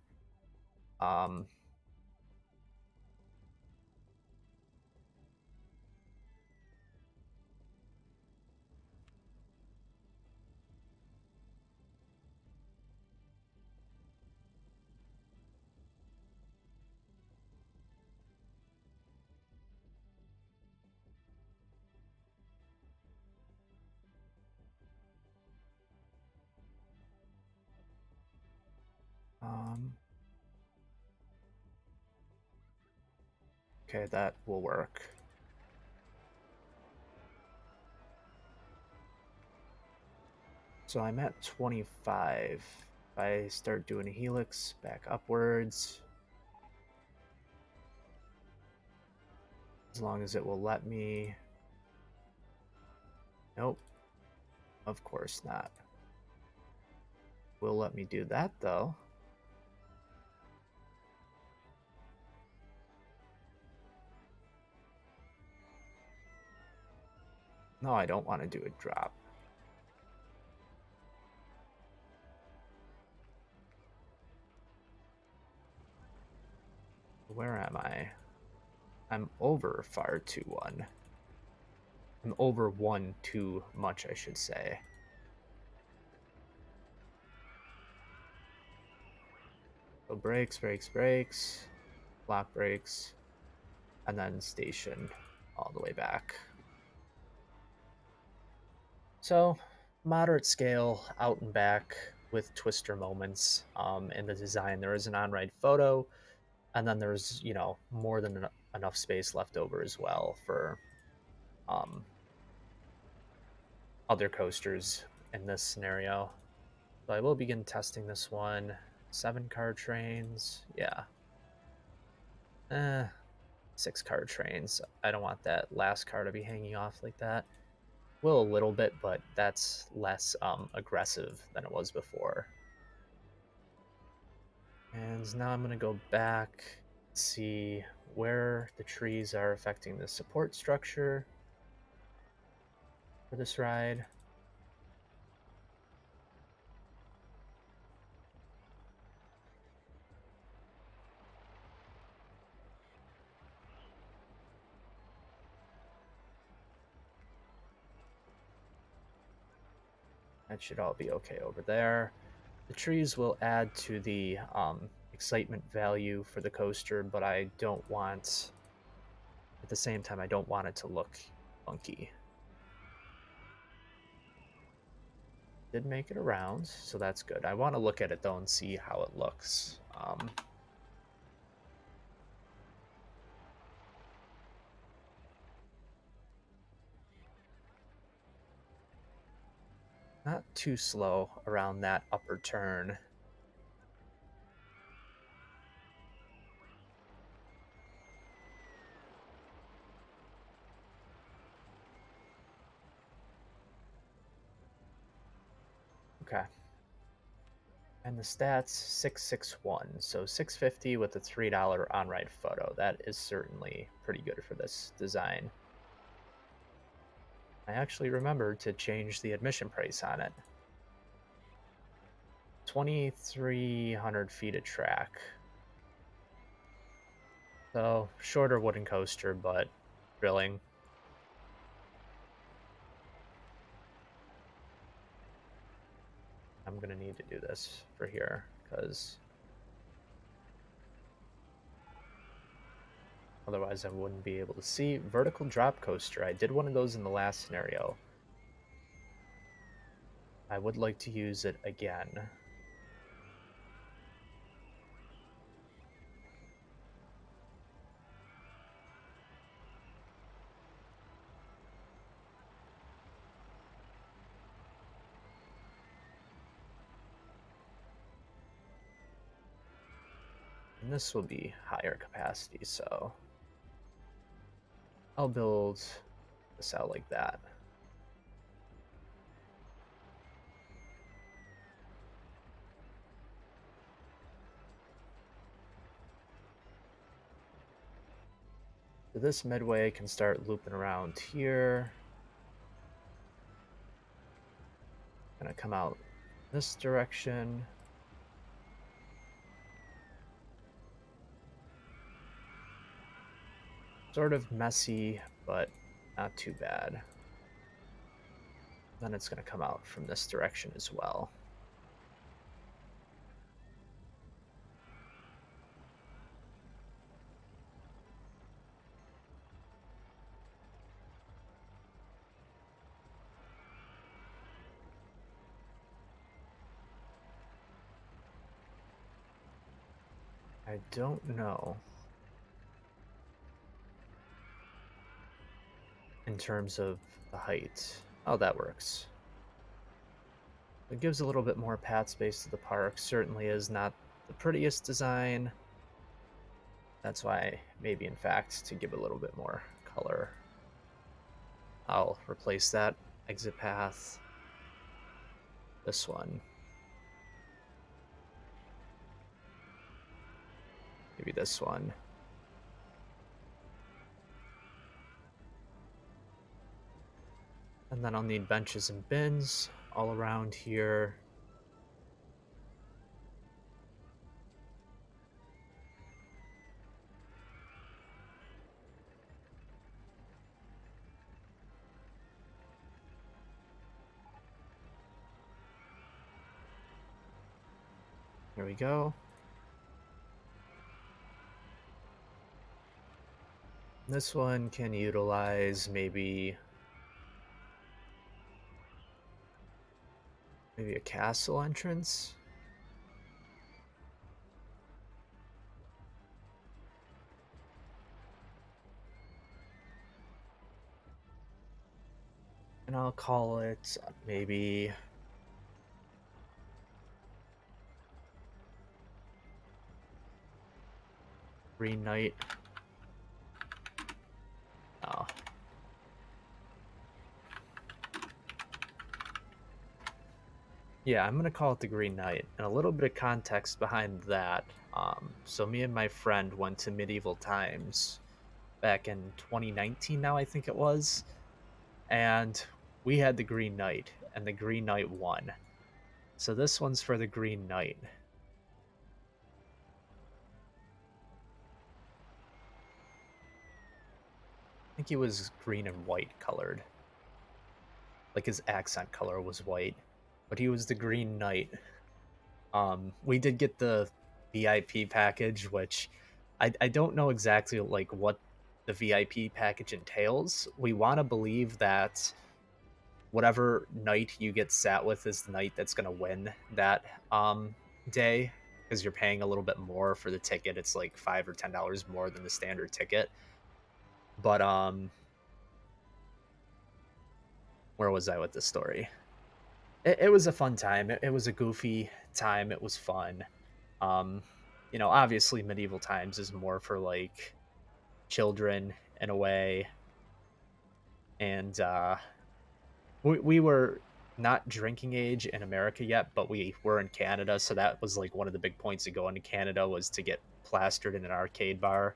Um, um, okay, that will work. So I'm at 25. If I start doing a helix back upwards, as long as it will let me. Nope, of course not. Will let me do that though. No, I don't want to do a drop. Where am I? I'm over far too one. I'm over one too much, I should say. So brakes, brakes, brakes, block brakes, and then station all the way back. So moderate scale out and back with twister moments in the design. There is an on-ride photo, and then there's, you know, more than enough space left over as well for um, other coasters in this scenario. So I will begin testing this one. 7-car trains, yeah. 6-car trains. I don't want that last car to be hanging off like that. Will a little bit, but that's less aggressive than it was before. And now I'm going to go back, see where the trees are affecting the support structure for this ride. That should all be okay over there. The trees will add to the excitement value for the coaster, but I don't want, at the same time, I don't want it to look funky. Did make it around, so that's good. I want to look at it though and see how it looks. Not too slow around that upper turn. Okay. And the stats 661, so 650 with a $3 on-ride photo. That is certainly pretty good for this design. I actually remembered to change the admission price on it. 2,300 feet of track. So shorter wooden coaster, but thrilling. I'm gonna need to do this for here because otherwise I wouldn't be able to see. Vertical drop coaster. I did one of those in the last scenario. I would like to use it again. And this will be higher capacity, so I'll build this out like that. So this midway can start looping around here. Gonna come out this direction. Sort of messy, but not too bad. Then it's gonna come out from this direction as well. I don't know in terms of the height. Oh, that works. It gives a little bit more path space to the park. Certainly is not the prettiest design. That's why maybe in fact to give a little bit more color, I'll replace that exit path. This one. Maybe this one. And then I'll need benches and bins all around here. There we go. This one can utilize maybe a castle entrance. And I'll call it maybe Green Knight. Oh. Yeah, I'm gonna call it the Green Knight. And a little bit of context behind that. So me and my friend went to Medieval Times back in 2019 now, I think it was. And we had the Green Knight, and the Green Knight won. So this one's for the Green Knight. I think he was green and white colored. Like his accent color was white, but he was the Green Knight. We did get the VIP package, which I don't know exactly like what the VIP package entails. We want to believe that whatever knight you get sat with is the knight that's going to win that day, because you're paying a little bit more for the ticket. It's like $5 or $10 more than the standard ticket. But where was I with the story? It was a fun time. It was a goofy time. It was fun. Um, obviously Medieval Times is more for like children in a way, and we were not drinking age in America yet, but we were in Canada, so that was like one of the big points of going to Canada was to get plastered in an arcade bar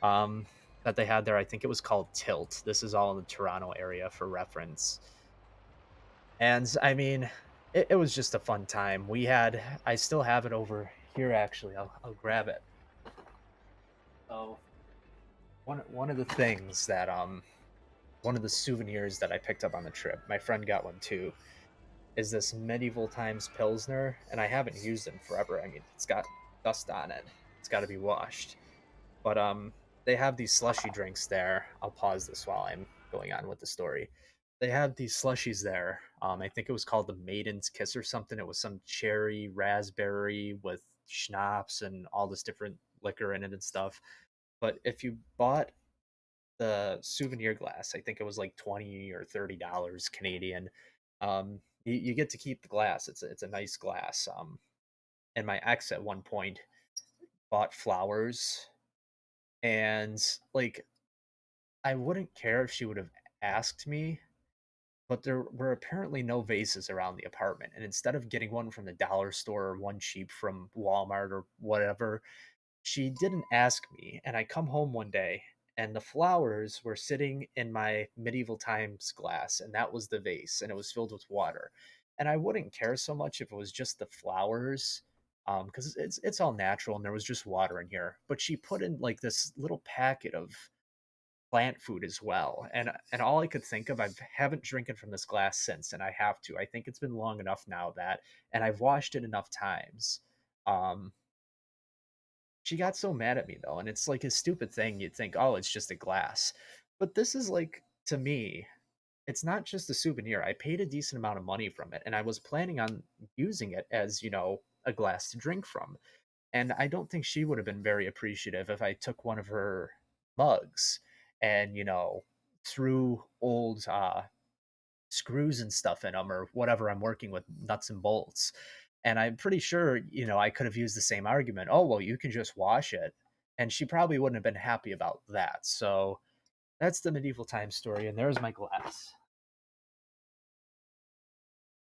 um, that they had there. I think it was called Tilt. This is all in the Toronto area for reference. And I mean, it was just a fun time. I still have it over here actually. I'll grab it. So one of the things that one of the souvenirs that I picked up on the trip, my friend got one too, is this Medieval Times Pilsner, and I haven't used it in forever. I mean, it's got dust on it. It's got to be washed. But they have these slushy drinks there. I'll pause this while I'm going on with the story. They have these slushies there. I think it was called the Maiden's Kiss or something. It was some cherry raspberry with schnapps and all this different liquor in it and stuff. But if you bought the souvenir glass, I think it was like 20 or $30 Canadian. You get to keep the glass. It's a nice glass. And my ex at one point bought flowers, and like I wouldn't care if she would have asked me, but there were apparently no vases around the apartment. And instead of getting one from the dollar store or one cheap from Walmart or whatever, she didn't ask me. And I come home one day and the flowers were sitting in my Medieval Times glass, and that was the vase, and it was filled with water. And I wouldn't care so much if it was just the flowers, because it's all natural and there was just water in here. But she put in like this little packet of plant food as well, and all I could think of, I haven't drinking from this glass since, and I have to. I think it's been long enough now that, and I've washed it enough times. Um, she got so mad at me though, and it's like a stupid thing. You'd think, oh, it's just a glass, but this is like, to me, it's not just a souvenir. I paid a decent amount of money from it, and I was planning on using it as, a glass to drink from. And I don't think she would have been very appreciative if I took one of her mugs and, threw old screws and stuff in them or whatever I'm working with, nuts and bolts. And I'm pretty sure, I could have used the same argument. Oh, well, you can just wash it. And she probably wouldn't have been happy about that. So that's the medieval time story. And there's my glass.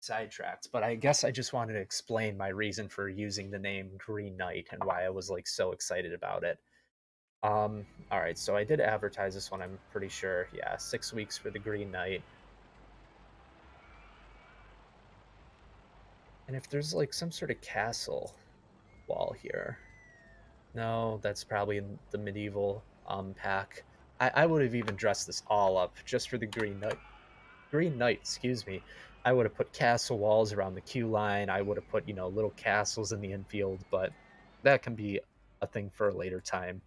Sidetracked, but I guess I just wanted to explain my reason for using the name Green Knight and why I was like so excited about it. All right, so I did advertise this one, I'm pretty sure. Yeah, 6 weeks for the Green Knight. And if there's like some sort of castle wall here. No, that's probably in the medieval pack. I would have even dressed this all up just for the Green Knight. Green Knight, excuse me. I would have put castle walls around the queue line. I would have put, little castles in the infield, but that can be a thing for a later time.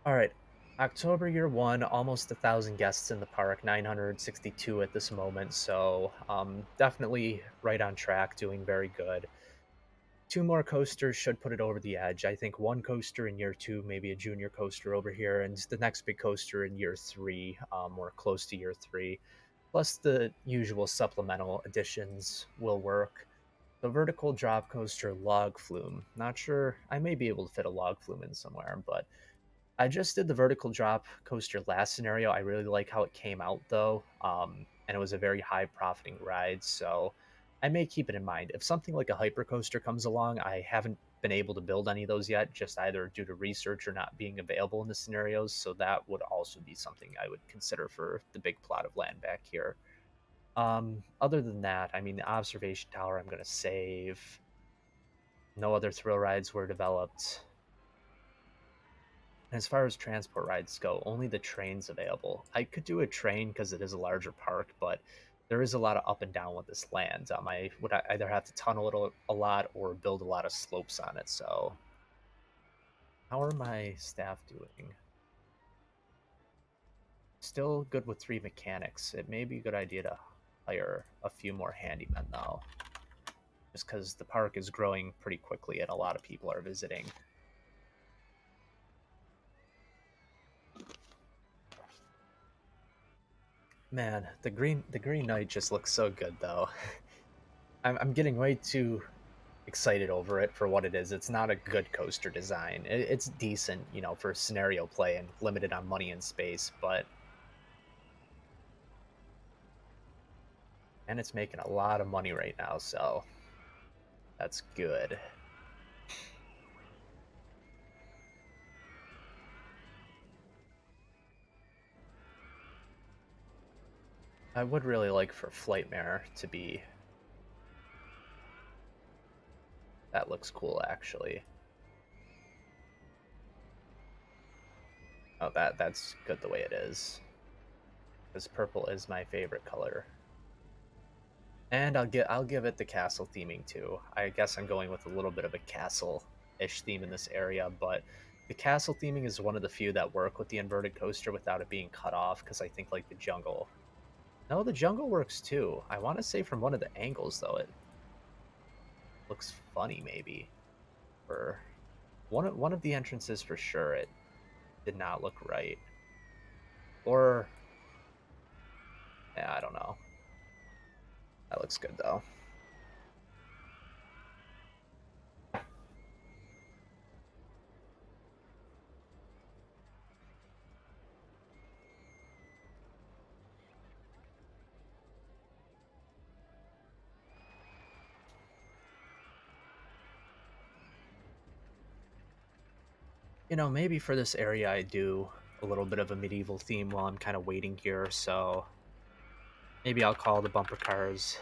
All right. October year one, almost 1,000 guests in the park, 962 at this moment. So definitely right on track, doing very good. Two more coasters should put it over the edge. I think one coaster in year two, maybe a junior coaster over here, and the next big coaster in year three, or close to year three. Plus the usual supplemental additions will work. The vertical drop coaster log flume. Not sure. I may be able to fit a log flume in somewhere, but I just did the vertical drop coaster last scenario. I really like how it came out though, and it was a very high profiting ride. So I may keep it in mind. If something like a hyper coaster comes along, I haven't been able to build any of those yet, just either due to research or not being available in the scenarios. So that would also be something I would consider for the big plot of land back here. Other than that, I mean, the observation tower I'm going to save. No other thrill rides were developed. As far as transport rides go, only the train's available. I could do a train because it is a larger park, but there is a lot of up and down with this land. I would either have to tunnel it a lot or build a lot of slopes on it. So, how are my staff doing? Still good with 3 mechanics. It may be a good idea to hire a few more handymen though, just because the park is growing pretty quickly and a lot of people are visiting. Man, the Green Knight just looks so good though. I'm getting way too excited over it for what it is. It's not a good coaster design. It's decent, for scenario play and limited on money and space, but and it's making a lot of money right now, so that's good. I would really like for Flightmare to be. That looks cool, actually. Oh, that's good the way it is. Because purple is my favorite color. And I'll give it the castle theming too. I guess I'm going with a little bit of a castle-ish theme in this area, but the castle theming is one of the few that work with the inverted coaster without it being cut off, because I think like the jungle. No, the jungle works too. I want to say from one of the angles though, it looks funny maybe. Or one of the entrances for sure, it did not look right. Or yeah, I don't know. That looks good though. Maybe for this area I do a little bit of a medieval theme while I'm kind of waiting here, so Maybe I'll call the bumper cars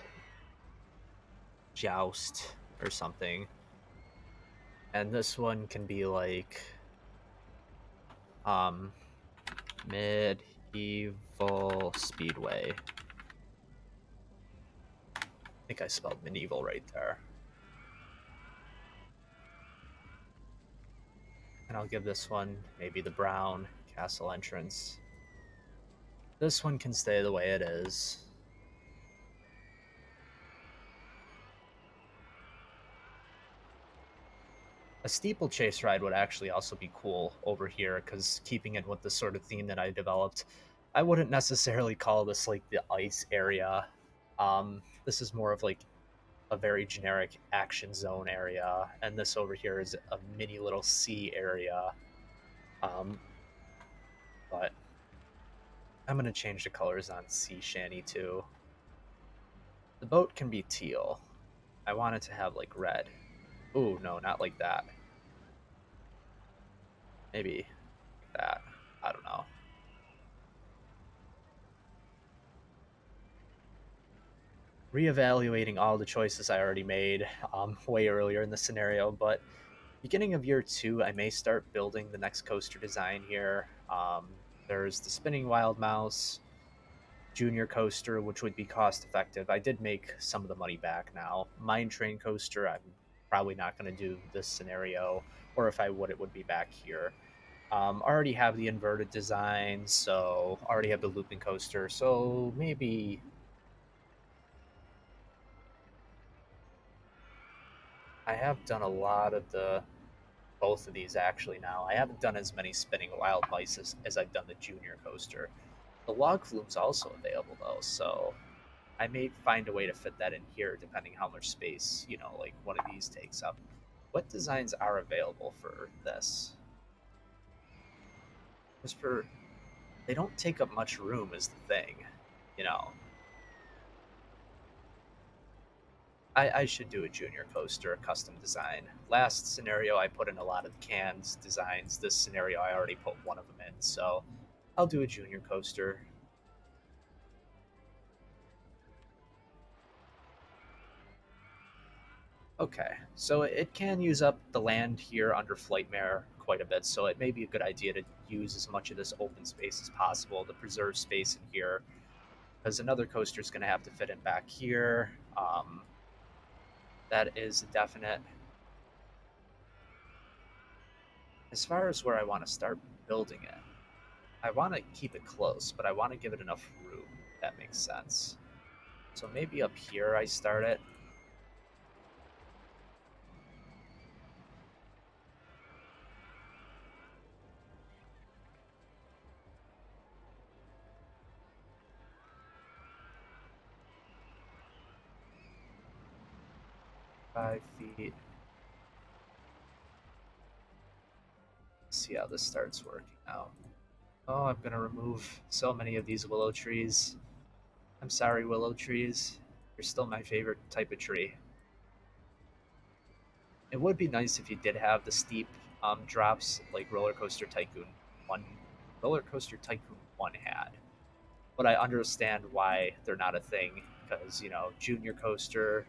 Joust or something. And this one can be like um Medieval Speedway. I think I spelled medieval right there. And I'll give this one maybe the brown castle entrance. This one can stay the way it is. A steeplechase ride would actually also be cool over here, because keeping it with the sort of theme that I developed, I wouldn't necessarily call this like the ice area. This is more of like a very generic action zone area, and this over here is a mini little sea area. Um, but I'm gonna change the colors on Sea Shanty too. The boat can be teal. I want it to have like red. Ooh, no, not like that. Maybe like that. I don't know. Reevaluating all the choices I already made way earlier in the scenario, but beginning of year two, I may start building the next coaster design here. There's the Spinning Wild Mouse Junior Coaster, which would be cost effective. I did make some of the money back now. Mine Train Coaster, I'm probably not going to do this scenario, or if I would, it would be back here. Already have the inverted design, so already have the looping coaster, so maybe I have done a lot of the both of these actually now. I haven't done as many spinning wild mice as I've done the junior coaster. The log flume's also available though, so I may find a way to fit that in here depending how much space, like one of these takes up. What designs are available for this? Just for they don't take up much room is the thing, you know. I should do a junior coaster, a custom design. Last scenario, I put in a lot of the canned designs. This scenario, I already put one of them in, so I'll do a junior coaster. Okay, so it can use up the land here under Flightmare quite a bit, so it may be a good idea to use as much of this open space as possible to preserve space in here, because another coaster is going to have to fit in back here. That is definite. As far as where I want to start building it, I want to keep it close, but I want to give it enough room, if that makes sense. So maybe up here I start it. Five feet. See how this starts working out. Oh, I'm gonna remove so many of these willow trees. I'm sorry, willow trees. You're still my favorite type of tree. It would be nice if you did have the steep drops like One, Roller Coaster Tycoon 1 had. But I understand why they're not a thing, because, Junior Coaster,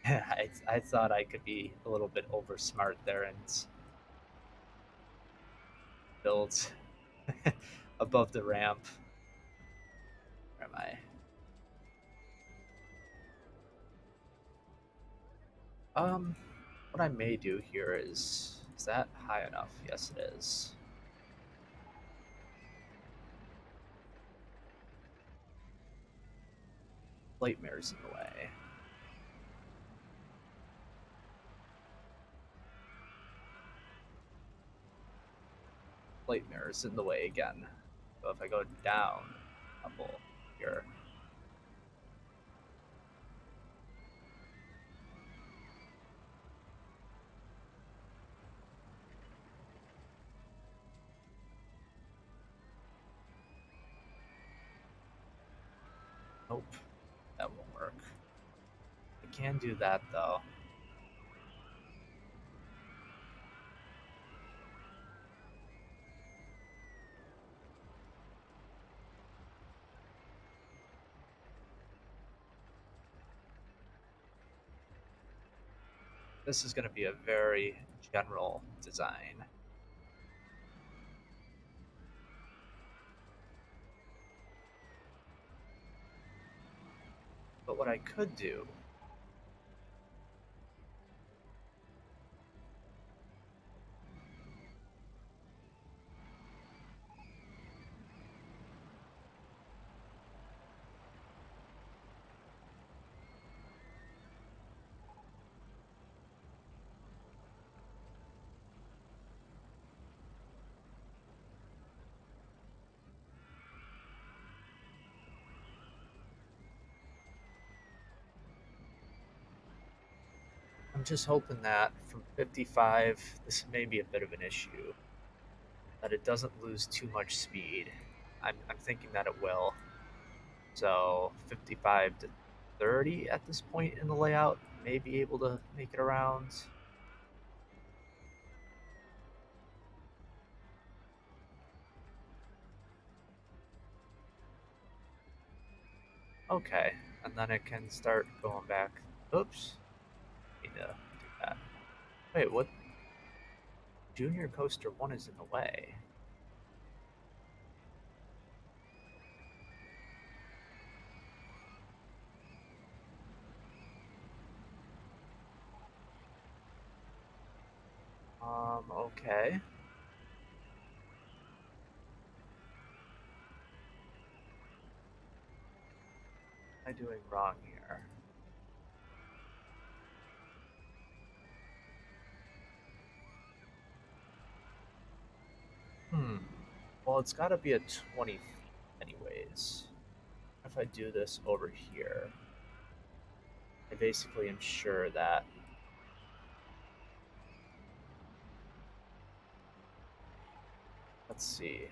I thought I could be a little bit over smart there and build above the ramp. Where am I? What I may do here is that high enough? Yes, it is. Lightmare's in the way. Lightmare's in the way again. So if I go down a couple here, nope, that won't work. I can do that though. This is going to be a very general design. But what I could do I'm just hoping that from 55, this may be a bit of an issue, that it doesn't lose too much speed. I'm thinking that it will. So 55 to 30 at this point in the layout may be able to make it around. Okay, and then it can start going back. Oops, need to do that. Wait, what? Junior Coaster 1 is in the way. Okay. What am I doing wrong here? Well, it's got to be a 20 feet anyways. If I do this over here, I basically ensure that let's see.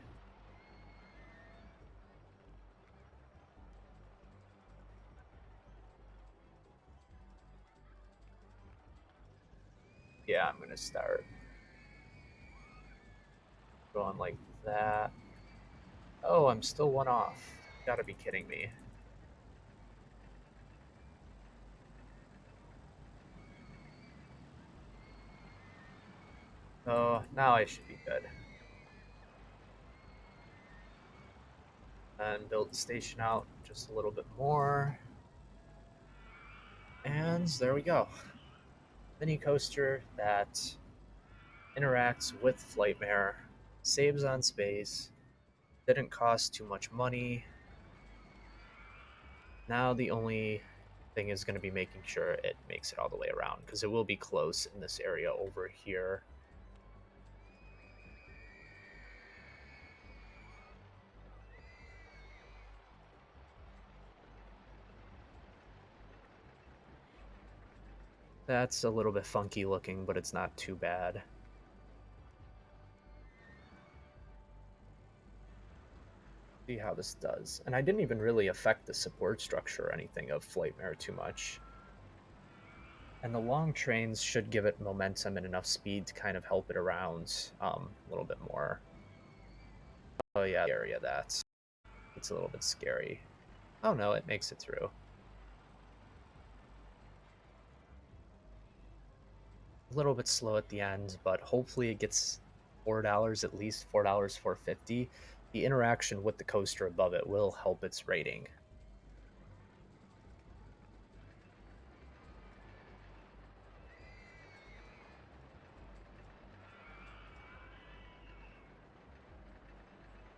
Yeah, I'm gonna start going like that. Oh, I'm still one off. You gotta be kidding me. Oh, now I should be good. And build the station out just a little bit more. And there we go. Mini coaster that interacts with Flightmare, saves on space, didn't cost too much money. Now the only thing is going to be making sure it makes it all the way around, because it will be close in this area over here. That's a little bit funky looking, but it's not too bad. See how this does. And I didn't even really affect the support structure or anything of Flightmare too much. And the long trains should give it momentum and enough speed to kind of help it around a little bit more. Oh yeah, the area that's it's a little bit scary. Oh no, it makes it through. A little bit slow at the end, but hopefully it gets $4 at least, $4, 4.50. The interaction with the coaster above it will help its rating.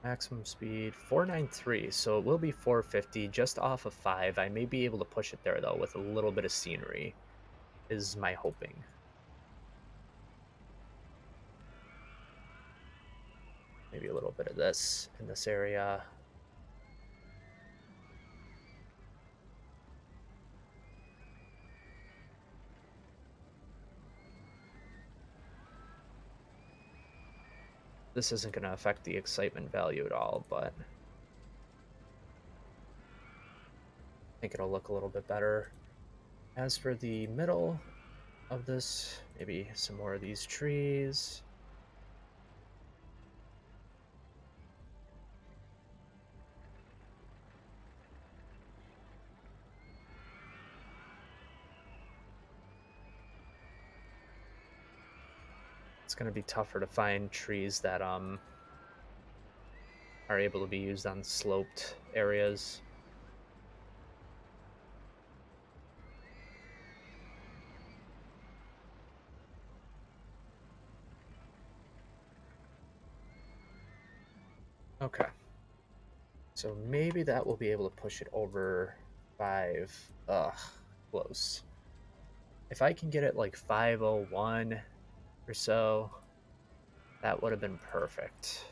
Maximum speed 493, so it will be 450 just off of 5. I may be able to push it there though with a little bit of scenery, is my hoping. Maybe a little bit of this in this area. This isn't going to affect the excitement value at all, but I think it'll look a little bit better. As for the middle of this, maybe some more of these trees. It's going to be tougher to find trees that are able to be used on sloped areas. Okay. So maybe that will be able to push it over 5. Ugh, close. If I can get it like 501 or so, that would have been perfect.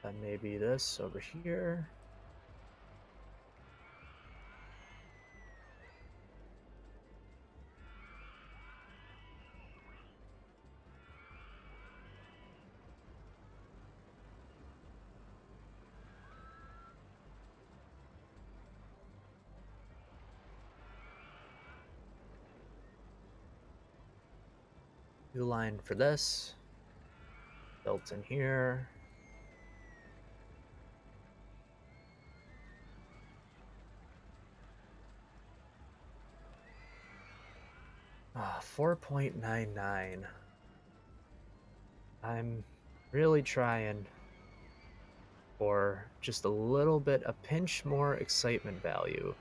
Then maybe this over here. New line for this. Built in here. 4.99. I'm really trying for just a little bit, a pinch more excitement value.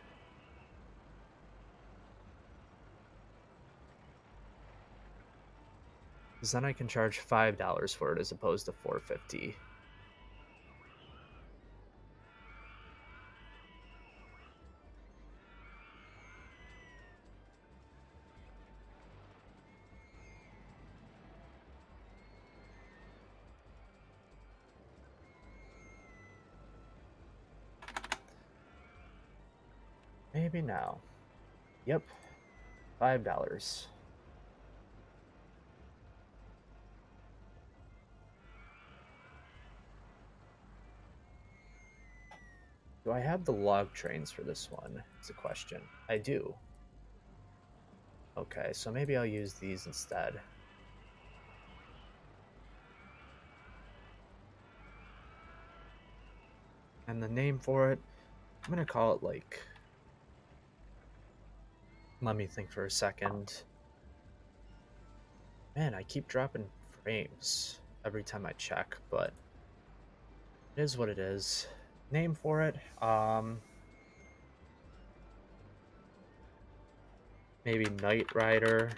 Because then I can charge $5 for it as opposed to $4.50. Maybe now. Yep, $5. Do I have the log trains for this one? Is a question. I do. Okay, so maybe I'll use these instead. And the name for it, I'm gonna call it like... Let me think for a second. Man, I keep dropping frames every time I check, but it is what it is. Name for it, maybe Knight Rider.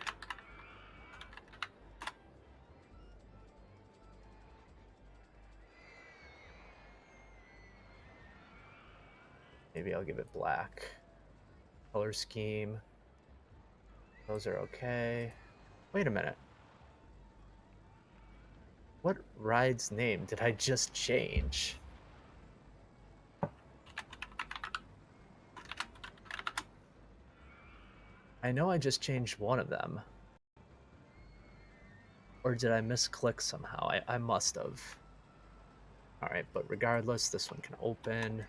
Maybe I'll give it black. Color scheme. Those are okay. Wait a minute. What ride's name did I just change? I know I just changed one of them. Or did I misclick somehow? I must have. Alright, but regardless, this one can open.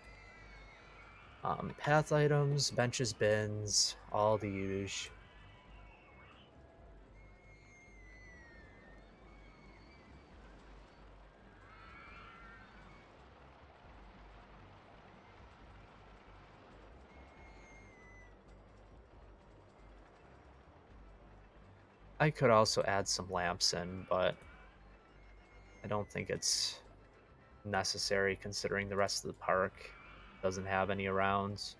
Path items, benches, bins, all the usual. I could also add some lamps in, but I don't think it's necessary considering the rest of the park doesn't have any around.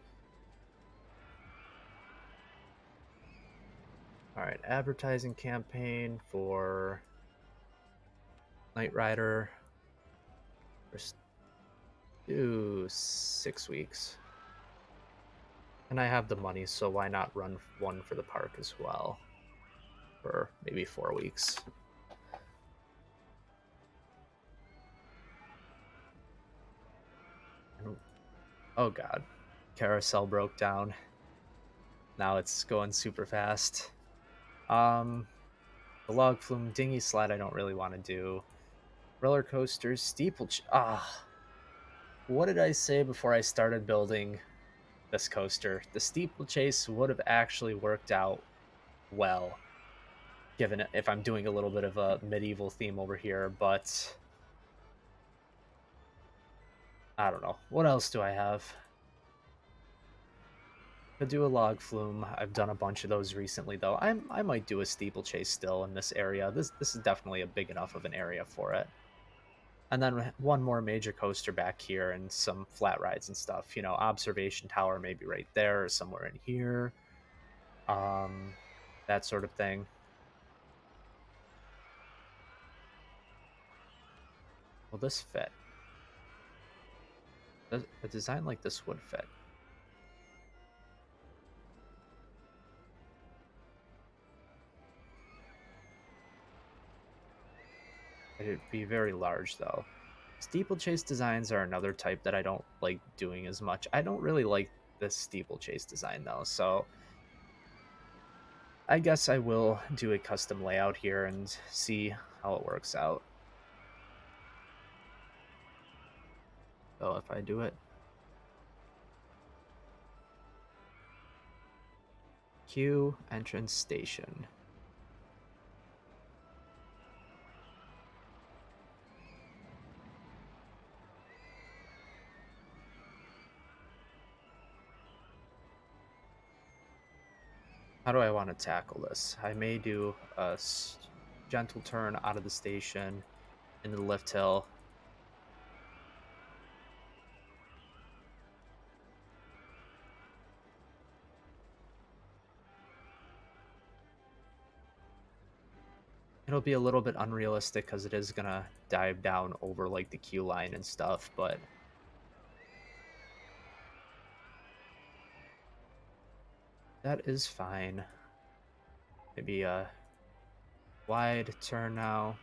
Alright, advertising campaign for Knight Rider. Let's do 6 weeks. And I have the money, so why not run one for the park as well? For maybe 4 weeks. Oh god. Carousel broke down. Now it's going super fast. The log flume dinghy slide I don't really want to do. Roller coasters, what did I say before I started building this coaster? The steeplechase would have actually worked out well, given if I'm doing a little bit of a medieval theme over here, but I don't know. What else do I have? Could do a log flume. I've done a bunch of those recently, though. I might do a steeplechase still in this area. This is definitely a big enough of an area for it. And then one more major coaster back here and some flat rides and stuff. You know, observation tower maybe right there or somewhere in here. Um, that sort of thing. Will this fit? A design like this would fit. It'd be very large though. Steeplechase designs are another type that I don't like doing as much. I don't really like this steeplechase design though, so I guess I will do a custom layout here and see how it works out. So if I do it, queue entrance station. How do I want to tackle this? I may do a gentle turn out of the station into the lift hill. It'll be a little bit unrealistic because it is gonna dive down over like the queue line and stuff, but that is fine. Maybe a wide turn now.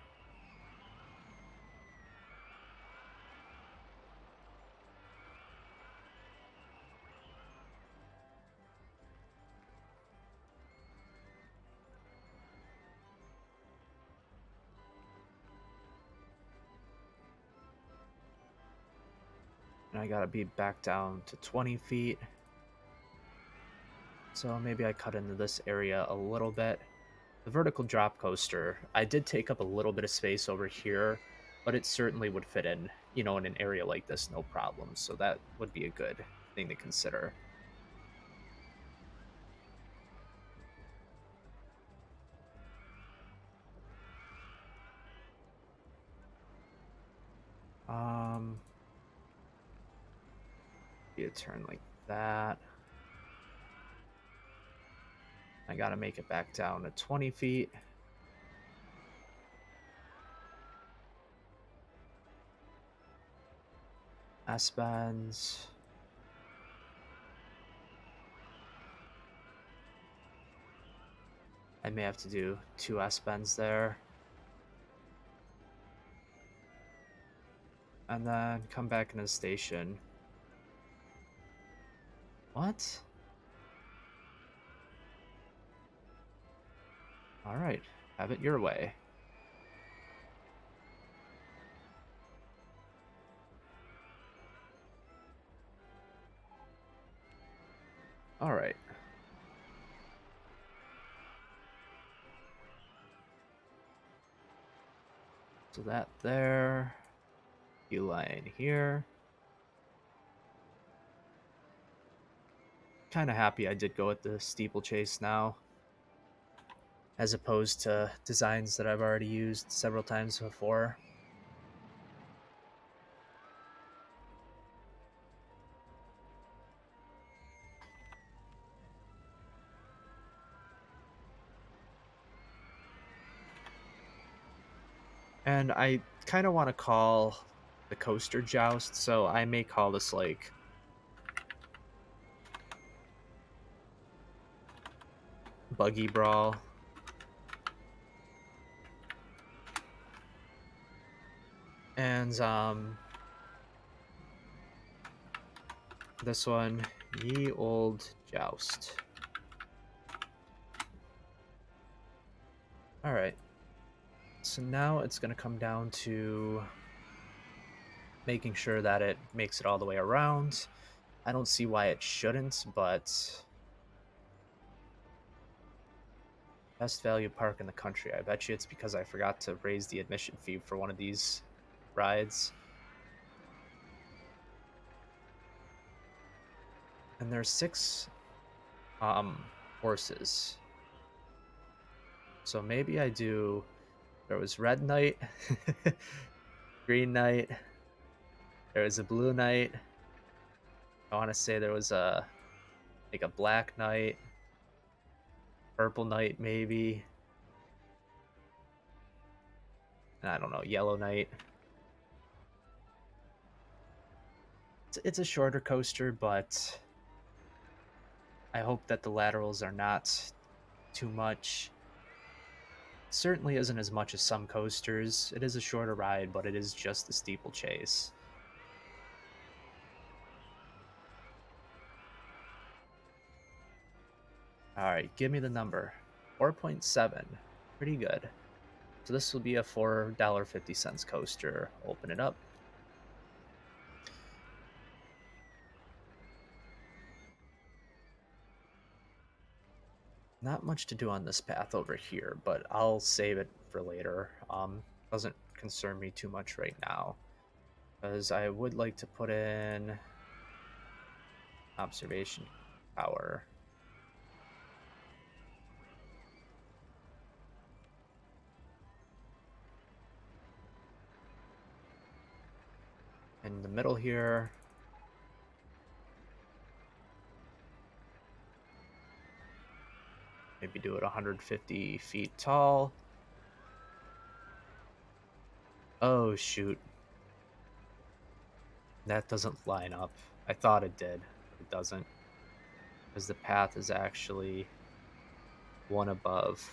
And I gotta be back down to 20 feet. So maybe I cut into this area a little bit. The vertical drop coaster, I did take up a little bit of space over here, but it certainly would fit in, you know, in an area like this, no problem. So that would be a good thing to consider. Um, be a turn like that. I gotta make it back down to 20 feet. S-bends. I may have to do 2 S-bends there. And then come back in the station. What? Alright, have it your way. Alright. So that there. You line here. Kind of happy I did go with the steeplechase now, as opposed to designs that I've already used several times before. And I kind of want to call the coaster joust, so I may call this like buggy brawl. And this one, ye old joust. All right. so now it's going to come down to making sure that it makes it all the way around. I don't see why it shouldn't, but best value park in the country. I bet you it's because I forgot to raise the admission fee for one of these rides. And there's 6 horses. So maybe I do. There was red knight, green knight, there was a blue knight. I want to say there was a like a black knight, purple knight maybe. And I don't know, yellow knight. It's a shorter coaster, but I hope that the laterals are not too much. Certainly isn't as much as some coasters. It is a shorter ride, but it is just the steeplechase. Alright, give me the number. 4.7. Pretty good. So this will be a $4.50 coaster. Open it up. Not much to do on this path over here, but I'll save it for later. Doesn't concern me too much right now, because I would like to put in observation tower. In the middle here. Maybe do it 150 feet tall. Oh, shoot. That doesn't line up. I thought it did, but it doesn't. Because the path is actually one above.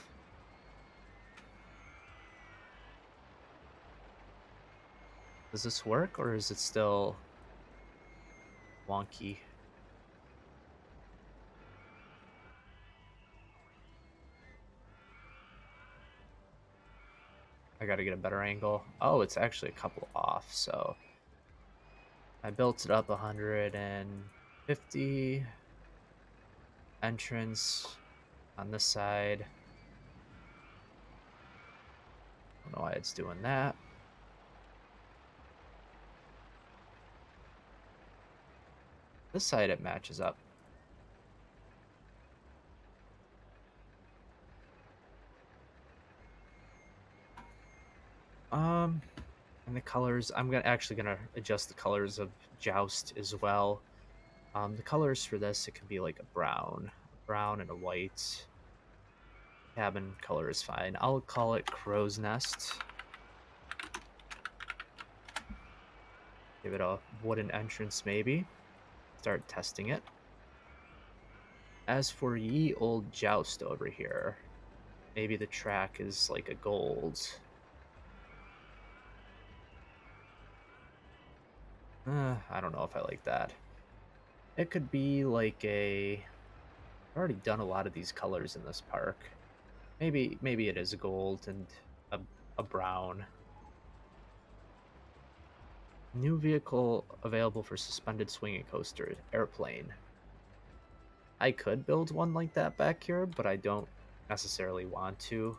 Does this work, or is it still wonky? I gotta get a better angle. Oh, it's actually a couple off, so I built it up 150. Entrance on this side. Don't know why it's doing that. This side it matches up. And the colors, I'm actually gonna adjust the colors of Joust as well. The colors for this, it can be like a brown and a white. Cabin color is fine. I'll call it Crow's Nest. Give it a wooden entrance maybe. Start testing it. As for Ye Old Joust over here, maybe the track is like a gold. I don't know if I like that. It could be like a... I've already done a lot of these colors in this park. Maybe it is a gold and a brown. New vehicle available for suspended swinging coaster, airplane. I could build one like that back here, but I don't necessarily want to.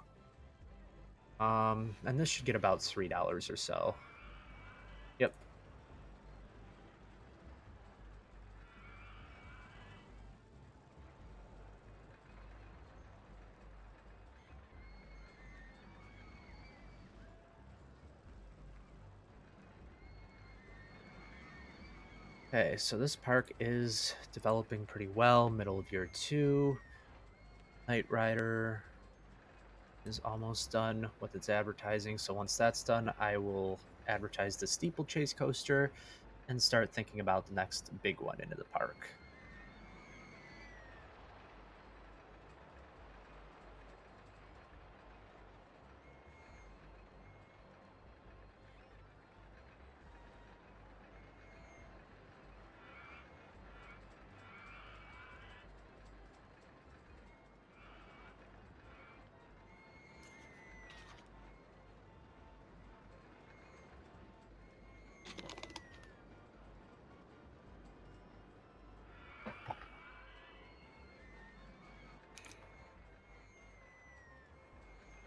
And this should get about $3 or so. Yep. Okay, so this park is developing pretty well. Middle of year 2. Knight Rider is almost done with its advertising. So once that's done, I will advertise the steeplechase coaster and start thinking about the next big one into the park.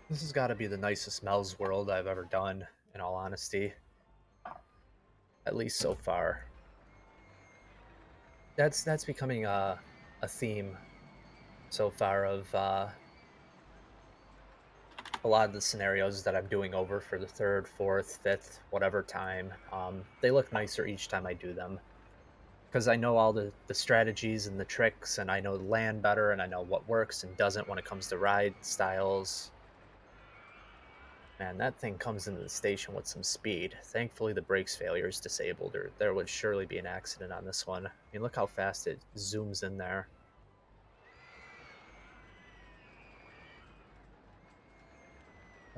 This has got to be the nicest Mel's World I've ever done, in all honesty. At least so far. That's becoming a theme so far of a lot of the scenarios that I'm doing over for the third, fourth, fifth, whatever time. They look nicer each time I do them because I know all the strategies and the tricks, and I know the land better, and I know what works and doesn't when it comes to ride styles. Man, that thing comes into the station with some speed. Thankfully, the brakes failure is disabled, or there would surely be an accident on this one. I mean, look how fast it zooms in there.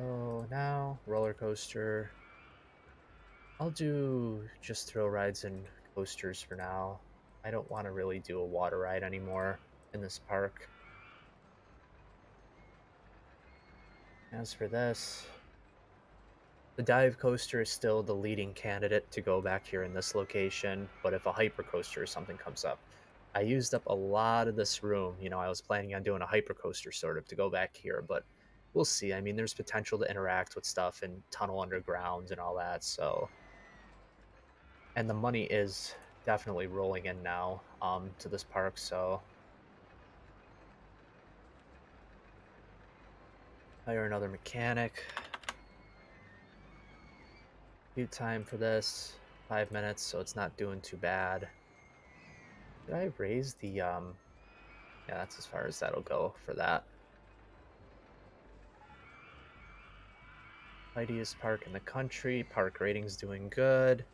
Oh, now roller coaster. I'll do just thrill rides and coasters for now. I don't want to really do a water ride anymore in this park. As for this, the dive coaster is still the leading candidate to go back here in this location, but if a hypercoaster or something comes up, I used up a lot of this room. You know, I was planning on doing a hypercoaster sort of to go back here, but we'll see. I mean, there's potential to interact with stuff and tunnel underground and all that, so and the money is definitely rolling in now to this park, so hire another mechanic. Queue time for this 5 minutes, so it's not doing too bad. Did I raise the yeah, that's as far as that'll go for that. Mightiest park in the country. Park rating's doing good.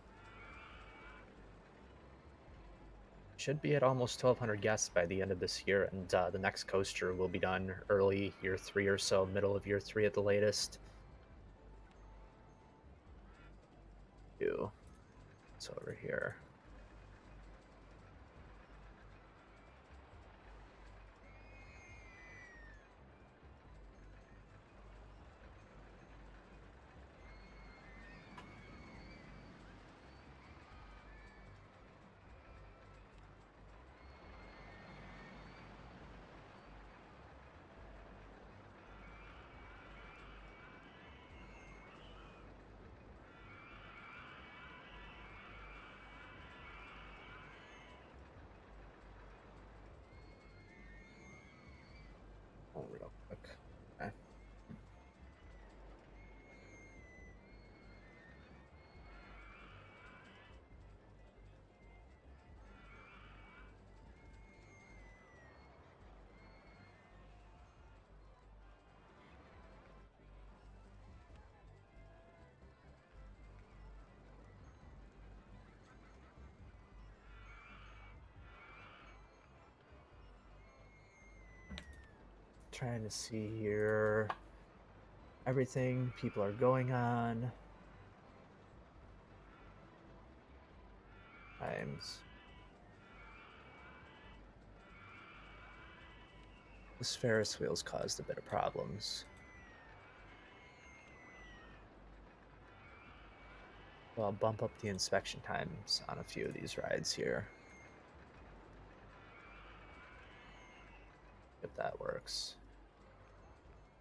Should be at almost 1,200 guests by the end of this year, and the next coaster will be done early year 3 or so, middle of year 3 at the latest. It's over here. Oh, real quick. Okay. Trying to see here everything people are going on. Times. This Ferris wheel's caused a bit of problems. So I'll bump up the inspection times on a few of these rides here. If that works.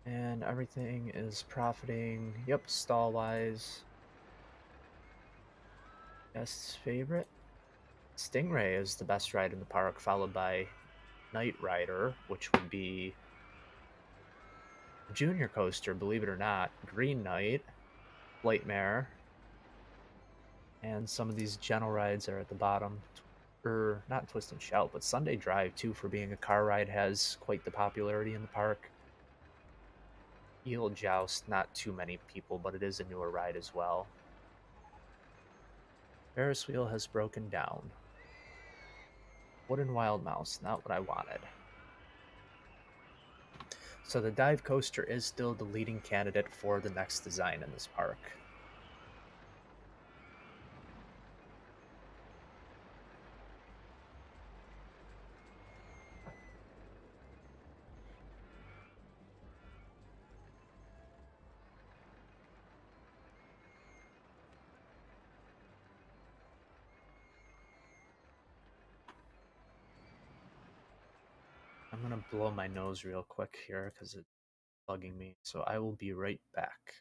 And everything is profiting. Yep, stall wise. Guest's favorite. Stingray is the best ride in the park, followed by Night Rider, which would be Junior Coaster, believe it or not. Green Knight, Flightmare, and some of these gentle rides are at the bottom. Or not Twist and Shout, but Sunday Drive too, for being a car ride, has quite the popularity in the park. Eel Joust, not too many people, but it is a newer ride as well. Ferris Wheel has broken down. Wooden Wild Mouse, not what I wanted. So the dive coaster is still the leading candidate for the next design in this park. I'm gonna blow my nose real quick here because bugging me, so I will be right back.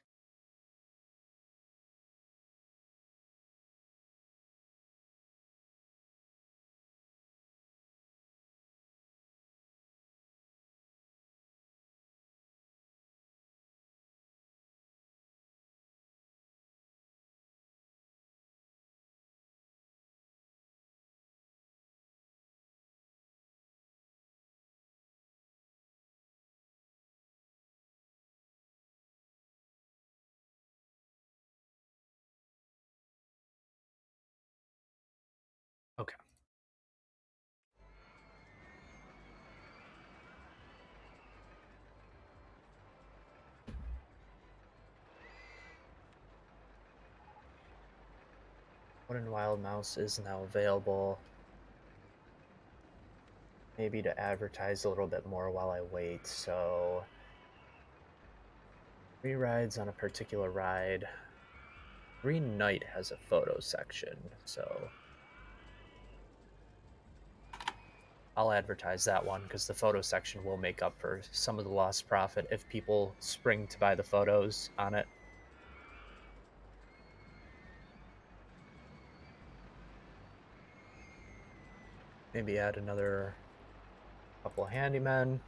Okay. Wooden Wild Mouse is now available. Maybe to advertise a little bit more while I wait. So, 3 rides on a particular ride. Green Knight has a photo section, so I'll advertise that one because the photo section will make up for some of the lost profit if people spring to buy the photos on it. Maybe add another couple of handymen.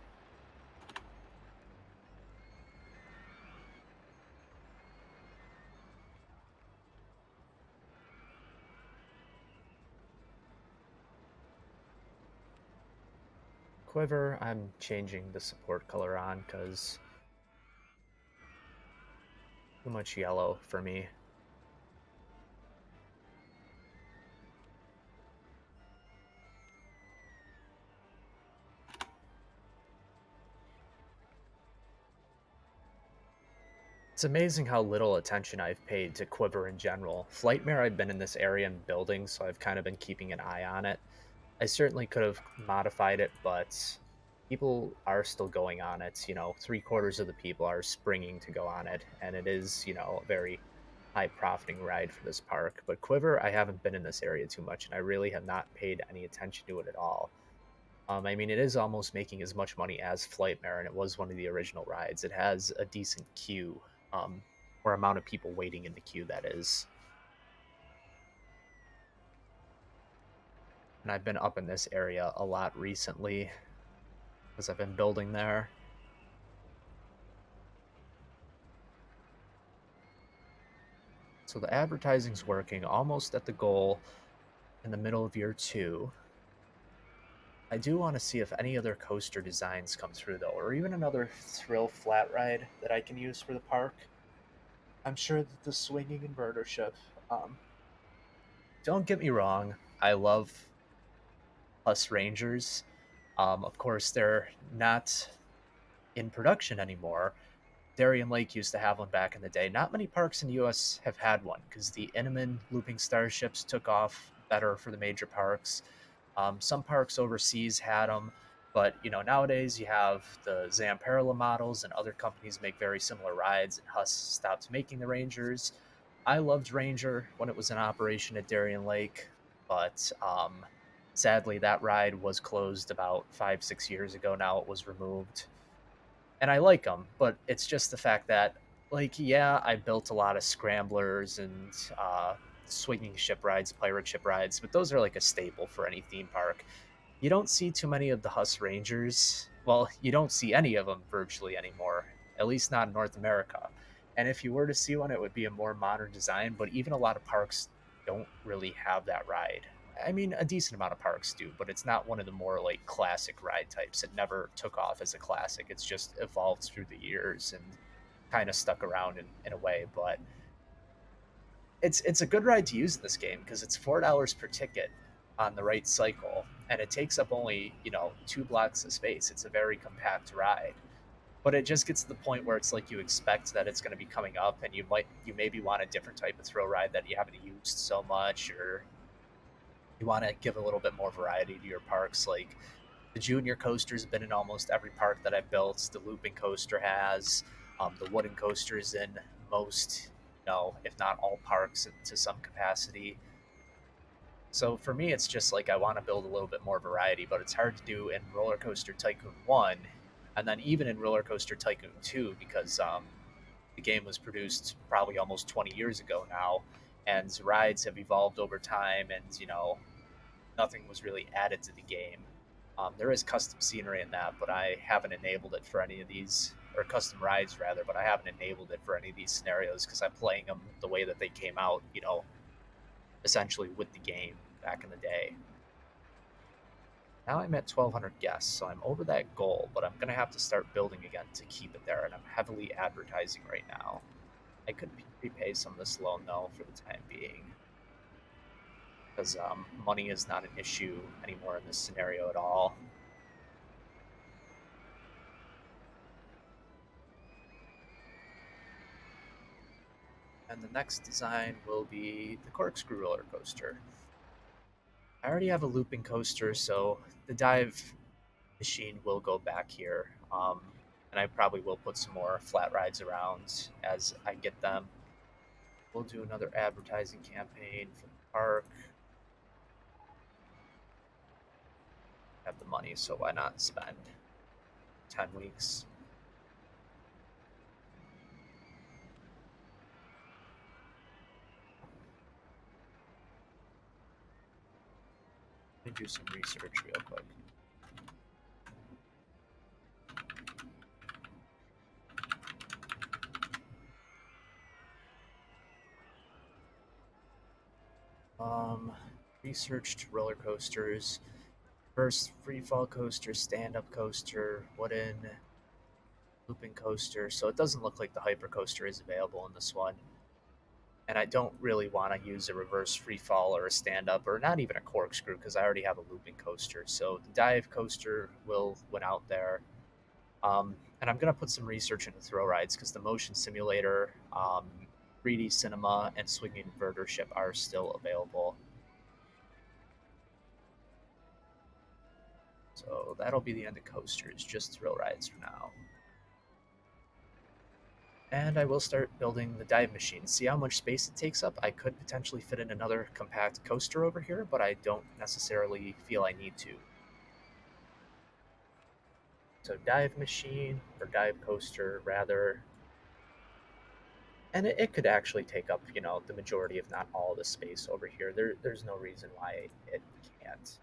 Quiver, I'm changing the support color on because too much yellow for me. It's amazing how little attention I've paid to Quiver in general. Flightmare, I've been in this area and building, so I've kind of been keeping an eye on it. I certainly could have modified it, but people are still going on it. 3/4 of the people are springing to go on it, and it is, a very high profiting ride for this park. But Quiver, I haven't been in this area too much, and I really have not paid any attention to it at all. I mean, it is almost making as much money as Flightmare, and it was one of the original rides. It has a decent queue, or amount of people waiting in the queue, that is. And I've been up in this area a lot recently because I've been building there. So the advertising's working, almost at the goal in the middle of year 2. I do want to see if any other coaster designs come through though, or even another thrill flat ride that I can use for the park. I'm sure that the swinging inverter ship. Don't get me wrong, I love Plus Rangers. Of course, they're not in production anymore. Darien Lake used to have one back in the day. Not many parks in the US have had one because the Intamin looping starships took off better for the major parks. Some parks overseas had them, but nowadays you have the Zamperla models, and other companies make very similar rides. And Huss stopped making the Rangers. I loved Ranger when it was in operation at Darien Lake, but sadly that ride was closed about 5-6 years ago. Now it was removed, and I like them, but it's just the fact that, like, yeah, I built a lot of scramblers and swinging ship rides, pirate ship rides, but those are like a staple for any theme park. You don't see too many of the Huss Rangers. Well, you don't see any of them virtually anymore, at least not in North America. And if you were to see one, it would be a more modern design, but even a lot of parks don't really have that ride. I mean, a decent amount of parks do, but it's not one of the more like classic ride types. It never took off as a classic. It's just evolved through the years and kind of stuck around in a way. But it's a good ride to use in this game because it's $4 per ticket on the right cycle, and it takes up only 2 blocks of space. It's a very compact ride, but it just gets to the point where it's like you expect that it's going to be coming up, and you maybe want a different type of thrill ride that you haven't used so much, or you want to give a little bit more variety to your parks. Like the junior coaster's been in almost every park that I've built. The looping coaster has. The wooden coaster's in most, if not all parks to some capacity. So for me, it's just like I want to build a little bit more variety, but it's hard to do in Roller Coaster Tycoon 1 And then even in Roller Coaster Tycoon 2, because the game was produced probably almost 20 years ago now, and rides have evolved over time, and nothing was really added to the game. There is custom scenery in that, but I haven't enabled it for any of these, or custom rides rather, but I haven't enabled it for any of these scenarios because I'm playing them the way that they came out, essentially with the game back in the day. Now I'm at 1,200 guests, so I'm over that goal, but I'm going to have to start building again to keep it there, and I'm heavily advertising right now. I could prepay some of this loan, though, for the time being, because money is not an issue anymore in this scenario at all. And the next design will be the Corkscrew roller coaster. I already have a looping coaster, so the dive machine will go back here. And I probably will put some more flat rides around as I get them. We'll do another advertising campaign for the park. Have the money, so why not spend 10 weeks? Let me do some research real quick. Researched roller coasters. First free fall coaster, stand up coaster, wooden looping coaster. So it doesn't look like the hyper coaster is available in this one. And I don't really want to use a reverse free fall or a stand up or not even a corkscrew because I already have a looping coaster. So the dive coaster will win out there. And I'm going to put some research into throw rides because the motion simulator, 3D cinema, and swinging inverter ship are still available. So that'll be the end of coasters, just thrill rides for now. And I will start building the dive machine. See how much space it takes up? I could potentially fit in another compact coaster over here, but I don't necessarily feel I need to. So dive machine, or dive coaster rather. And it could actually take up, the majority, if not all, the space over here. There's no reason why it can't.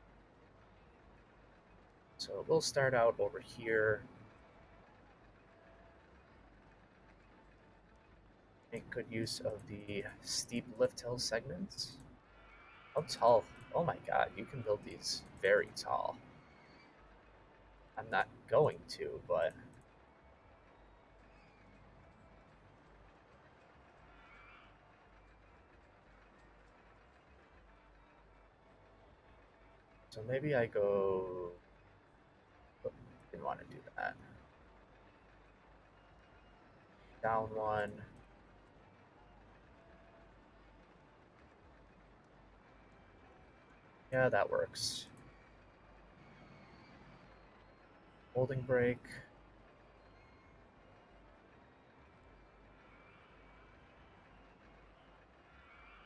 So we'll start out over here. Make good use of the steep lift hill segments. How tall? Oh my god, you can build these very tall. I'm not going to, but so maybe I go. Oh, didn't want to do that. Down one. Yeah, that works. Holding brake.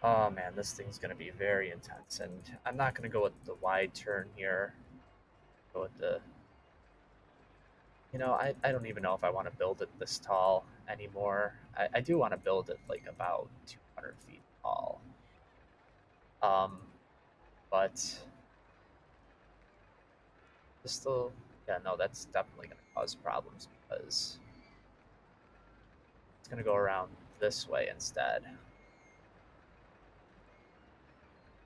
Oh man, this thing's gonna be very intense, and I'm not gonna go with the wide turn here. Go with the. I don't even know if I want to build it this tall anymore. I do want to build it like about 200 feet tall. Um, but still, yeah, no, that's definitely going to cause problems because it's going to go around this way instead.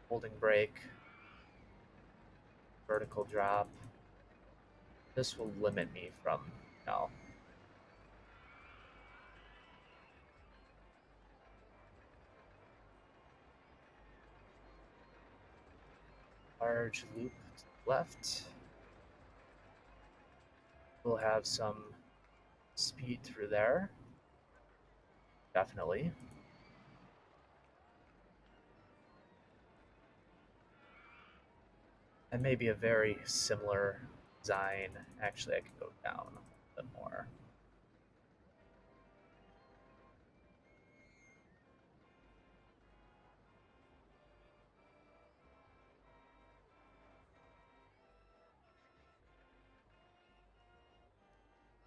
Holding brake, vertical drop. This will limit me from, large loop to the left. We'll have some speed through there. Definitely. And maybe a very similar design. Actually, I could go down a bit more.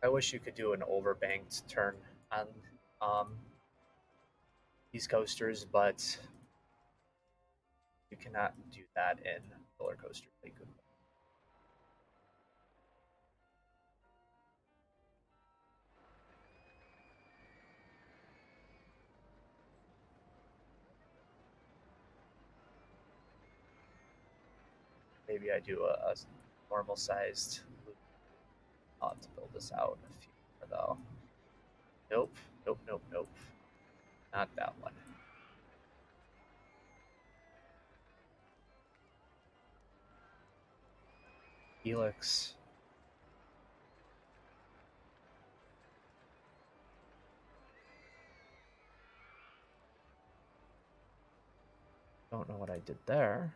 I wish you could do an overbanked turn on um, these coasters, but you cannot do that in Roller Coaster Tycoon. Maybe I do a normal sized loop. I'll have to build this out a few more though. Nope, nope, nope, nope. Not that one. Helix. Don't know what I did there.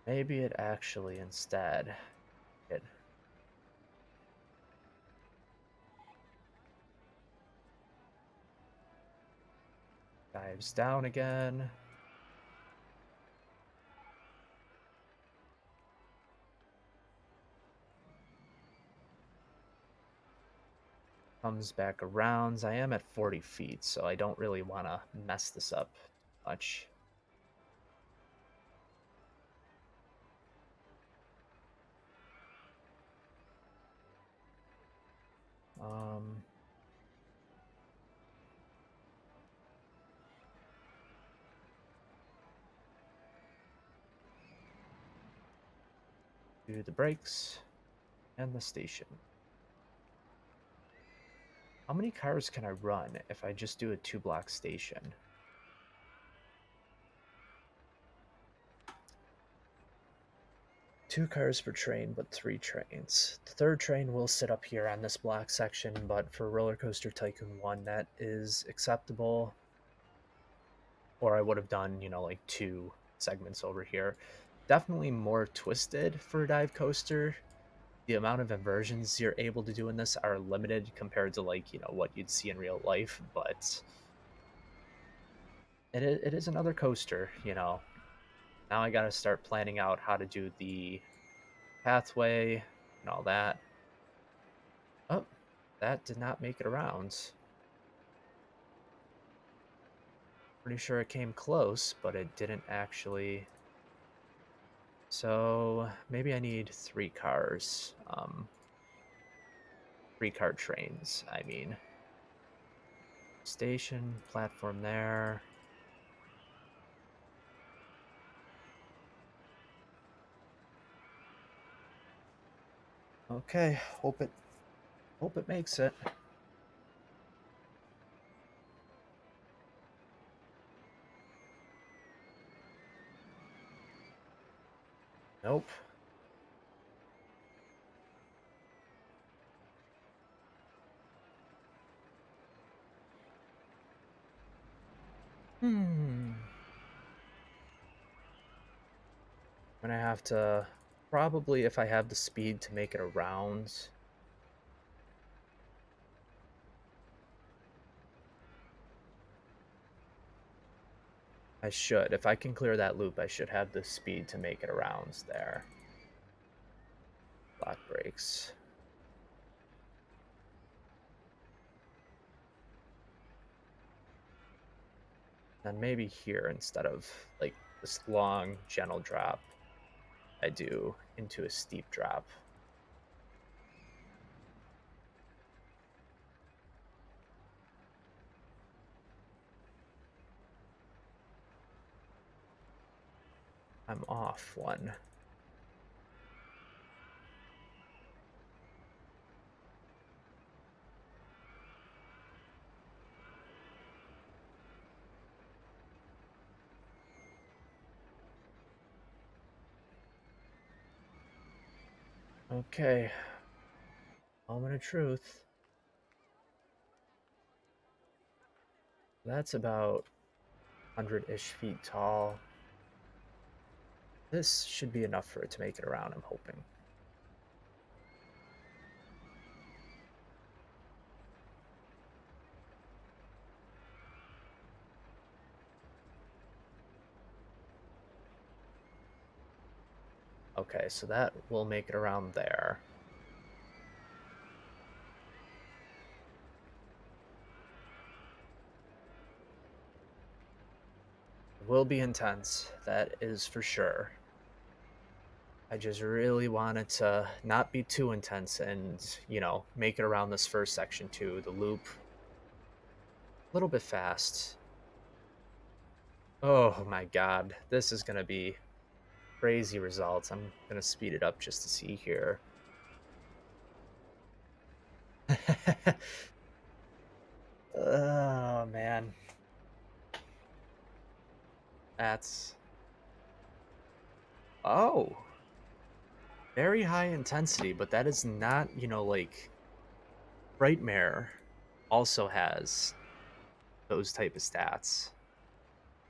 Maybe it actually instead it dives down again. Comes back around. I am at 40 feet, so I don't really want to mess this up much. Um, do the brakes and the station. How many cars can I run if I just do a 2-block station? Two cars per train, but 3 trains. The third train will sit up here on this block section, but for Roller Coaster Tycoon 1, that is acceptable. Or I would have done, like 2 segments over here. Definitely more twisted for a dive coaster. The amount of inversions you're able to do in this are limited compared to, like, what you'd see in real life, but it is another coaster. Now I gotta start planning out how to do the pathway and all that. Oh, that did not make it around. Pretty sure it came close, but it didn't actually. So maybe I need 3 cars. 3-car trains, I mean. Station, platform there. Okay, hope it makes it. Nope. I'm gonna have to probably, if I have the speed to make it around. I should. If I can clear that loop, I should have the speed to make it around there. Block brakes. And maybe here, instead of like this long, gentle drop, I do into a steep drop. I'm off one. Okay. Moment of truth. That's about 100-ish feet tall. This should be enough for it to make it around, I'm hoping. Okay, so that will make it around there. It will be intense, that is for sure. I just really wanted to not be too intense and, make it around this first section too, the loop, a little bit fast. Oh my god, this is going to be crazy results. I'm going to speed it up just to see here. Oh man. That's oh, very high intensity, but that is not, like Frightmare also has those type of stats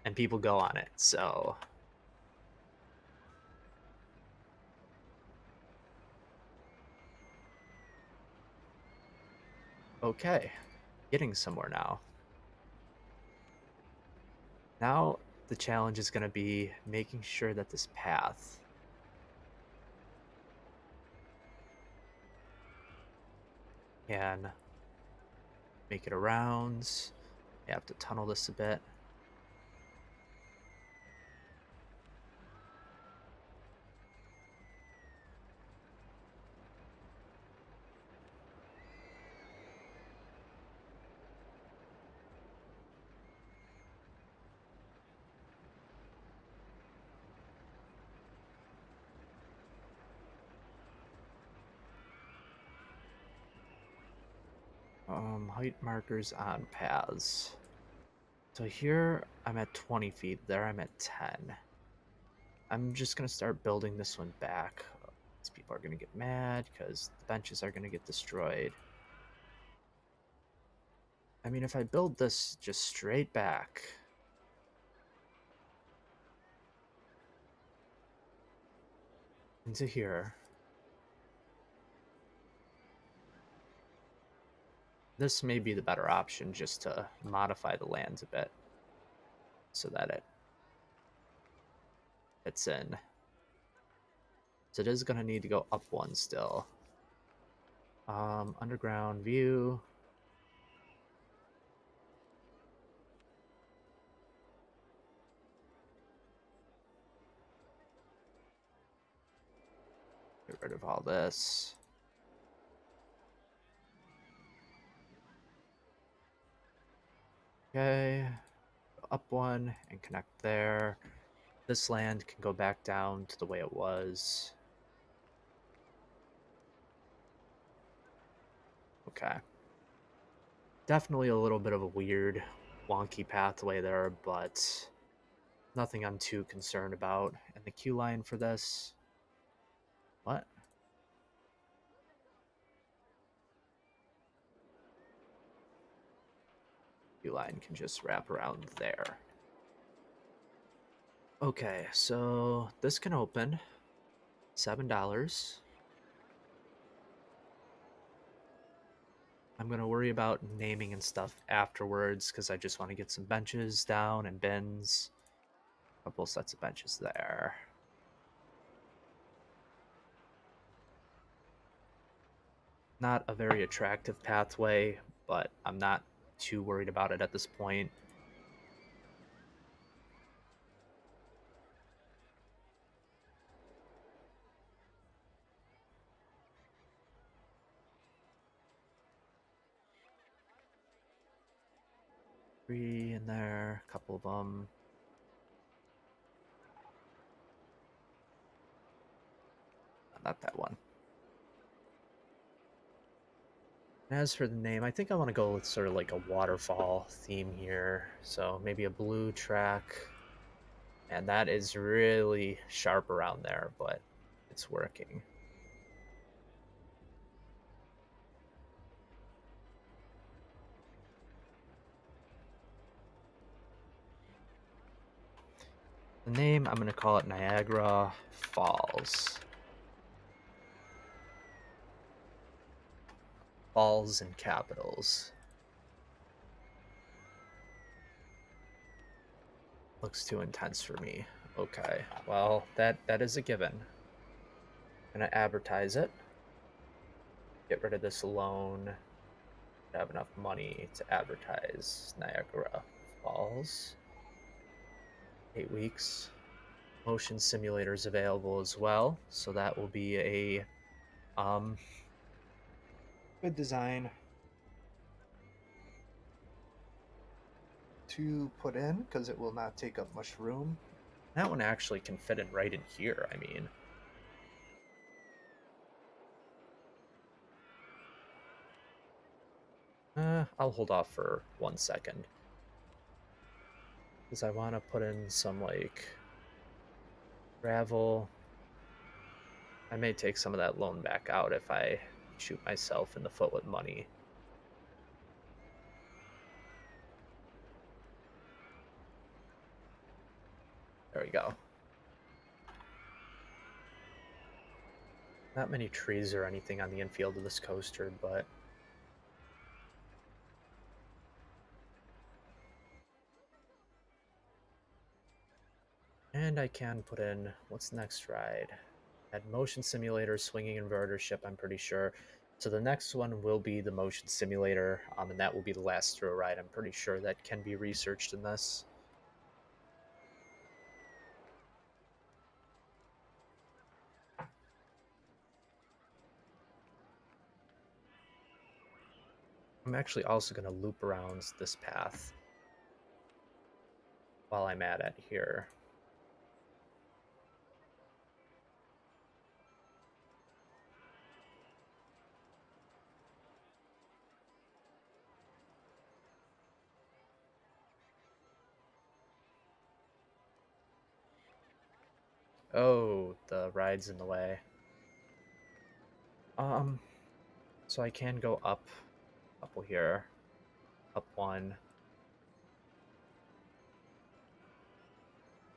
and people go on it. So, okay, getting somewhere now. Now the challenge is going to be making sure that this path can make it around. You have to tunnel this a bit. Height markers on paths. So here I'm at 20 feet, there I'm at 10. I'm just gonna start building this one back. These people are gonna get mad because the benches are gonna get destroyed. I mean, if I build this just straight back, into here, this may be the better option just to modify the lands a bit so that it fits in. So it is going to need to go up one still. Underground view. Get rid of all this. Okay, go up one and connect there. This land can go back down to the way it was. Okay. Definitely a little bit of a weird, wonky pathway there, but nothing I'm too concerned about. And the queue line for this. What? Queue line can just wrap around there. Okay, so this can open. $7. I'm going to worry about naming and stuff afterwards because I just want to get some benches down and bins. A couple sets of benches there. Not a very attractive pathway, but I'm not too worried about it at this point. Three in there, a couple of them. Not that one. And as for the name, I think I want to go with sort of like a waterfall theme here. So maybe a blue track. And that is really sharp around there, but it's working. The name, I'm going to call it Niagara Falls. Falls in capitals. Looks too intense for me. Okay, well, that is a given. I'm gonna advertise it. Get rid of this loan. Have enough money to advertise Niagara Falls. 8 weeks. Motion simulators available as well, so that will be a good design to put in because it will not take up much room. That one actually can fit in right in here. I mean, I'll hold off for 1 second because I want to put in some like gravel. I may take some of that loan back out if I shoot myself in the foot with money. There we go. Not many trees or anything on the infield of this coaster, but and I can put in, what's the next ride? Add motion simulator, swinging inverter ship, I'm pretty sure. So the next one will be the motion simulator, and that will be the last thrill ride. I'm pretty sure that can be researched in this. I'm actually also going to loop around this path while I'm at it here. Oh, the ride's in the way. So I can go up, here, up one.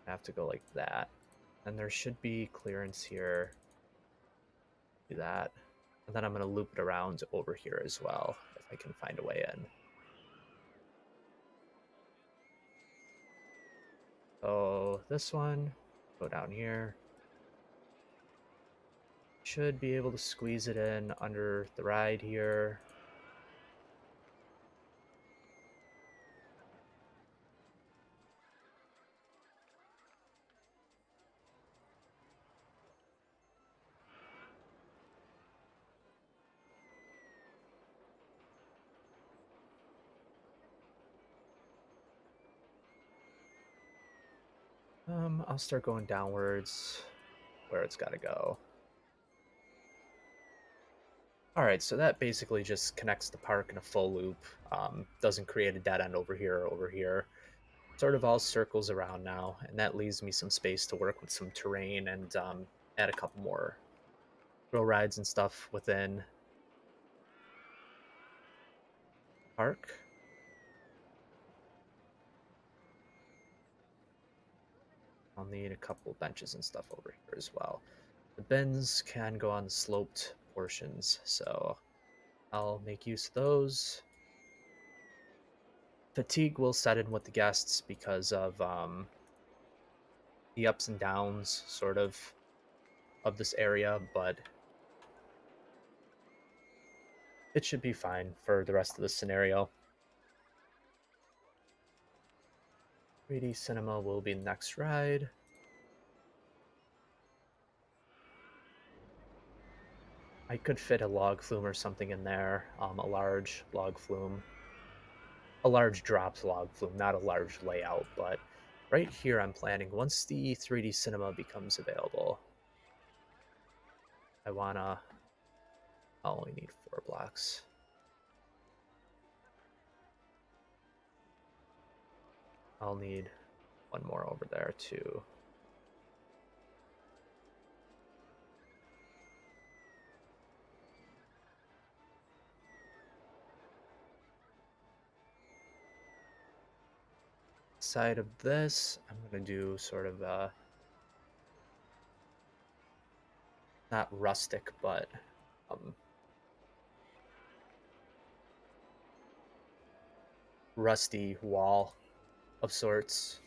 I have to go like that. And there should be clearance here. Do that. And then I'm going to loop it around over here as well, if I can find a way in. So this one, go down here. Should be able to squeeze it in under the ride here. I'll start going downwards where it's got to go. All right, so that basically just connects the park in a full loop. Doesn't create a dead end over here or over here. Sort of all circles around now, and that leaves me some space to work with some terrain and add a couple more thrill rides and stuff within park. I'll need a couple benches and stuff over here as well. The bins can go on the sloped portions, so I'll make use of those. Fatigue will set in with the guests because of the ups and downs, sort of this area, but it should be fine for the rest of the scenario. 3D cinema will be the next ride. I could fit a log flume or something in there, a large log flume. A large dropped log flume, not a large layout, but right here I'm planning, once the 3D cinema becomes available, I wanna, I only need 4 blocks. I'll need one more over there too. Side of this, I'm gonna do sort of not rustic, but rusty wall of sorts.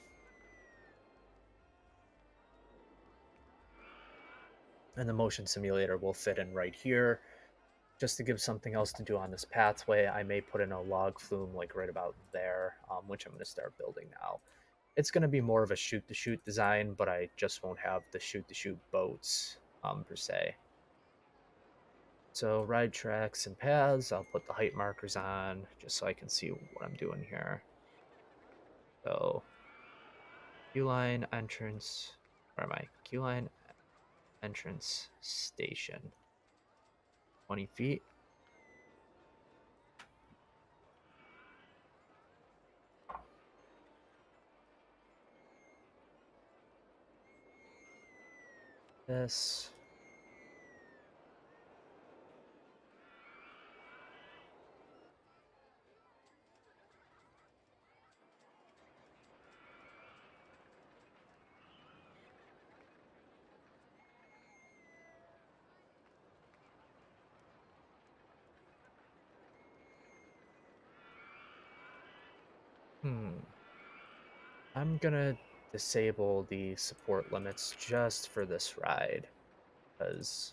And the motion simulator will fit in right here. Just to give something else to do on this pathway, I may put in a log flume like right about there, which I'm going to start building now. It's going to be more of a shoot-to-shoot design, but I just won't have the shoot-to-shoot boats per se. So ride tracks and paths, I'll put the height markers on just so I can see what I'm doing here. So Q-line entrance, where am I? Q-line entrance station, 20 feet. This. I'm gonna disable the support limits just for this ride, because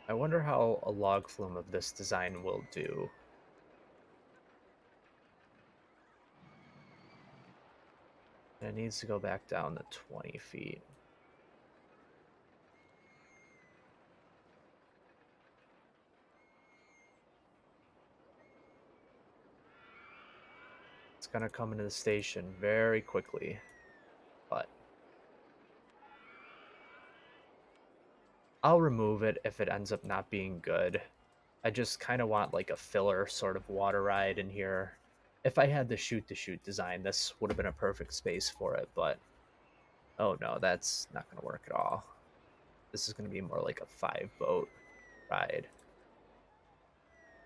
I wonder how a log flume of this design will do. And it needs to go back down to 20 feet. It's gonna come into the station very quickly, but I'll remove it if it ends up not being good. I just kind of want like a filler sort of water ride in here. If I had the shoot-to-shoot design, this would have been a perfect space for it, but oh no, that's not gonna work at all. This is gonna be more like a 5-boat ride.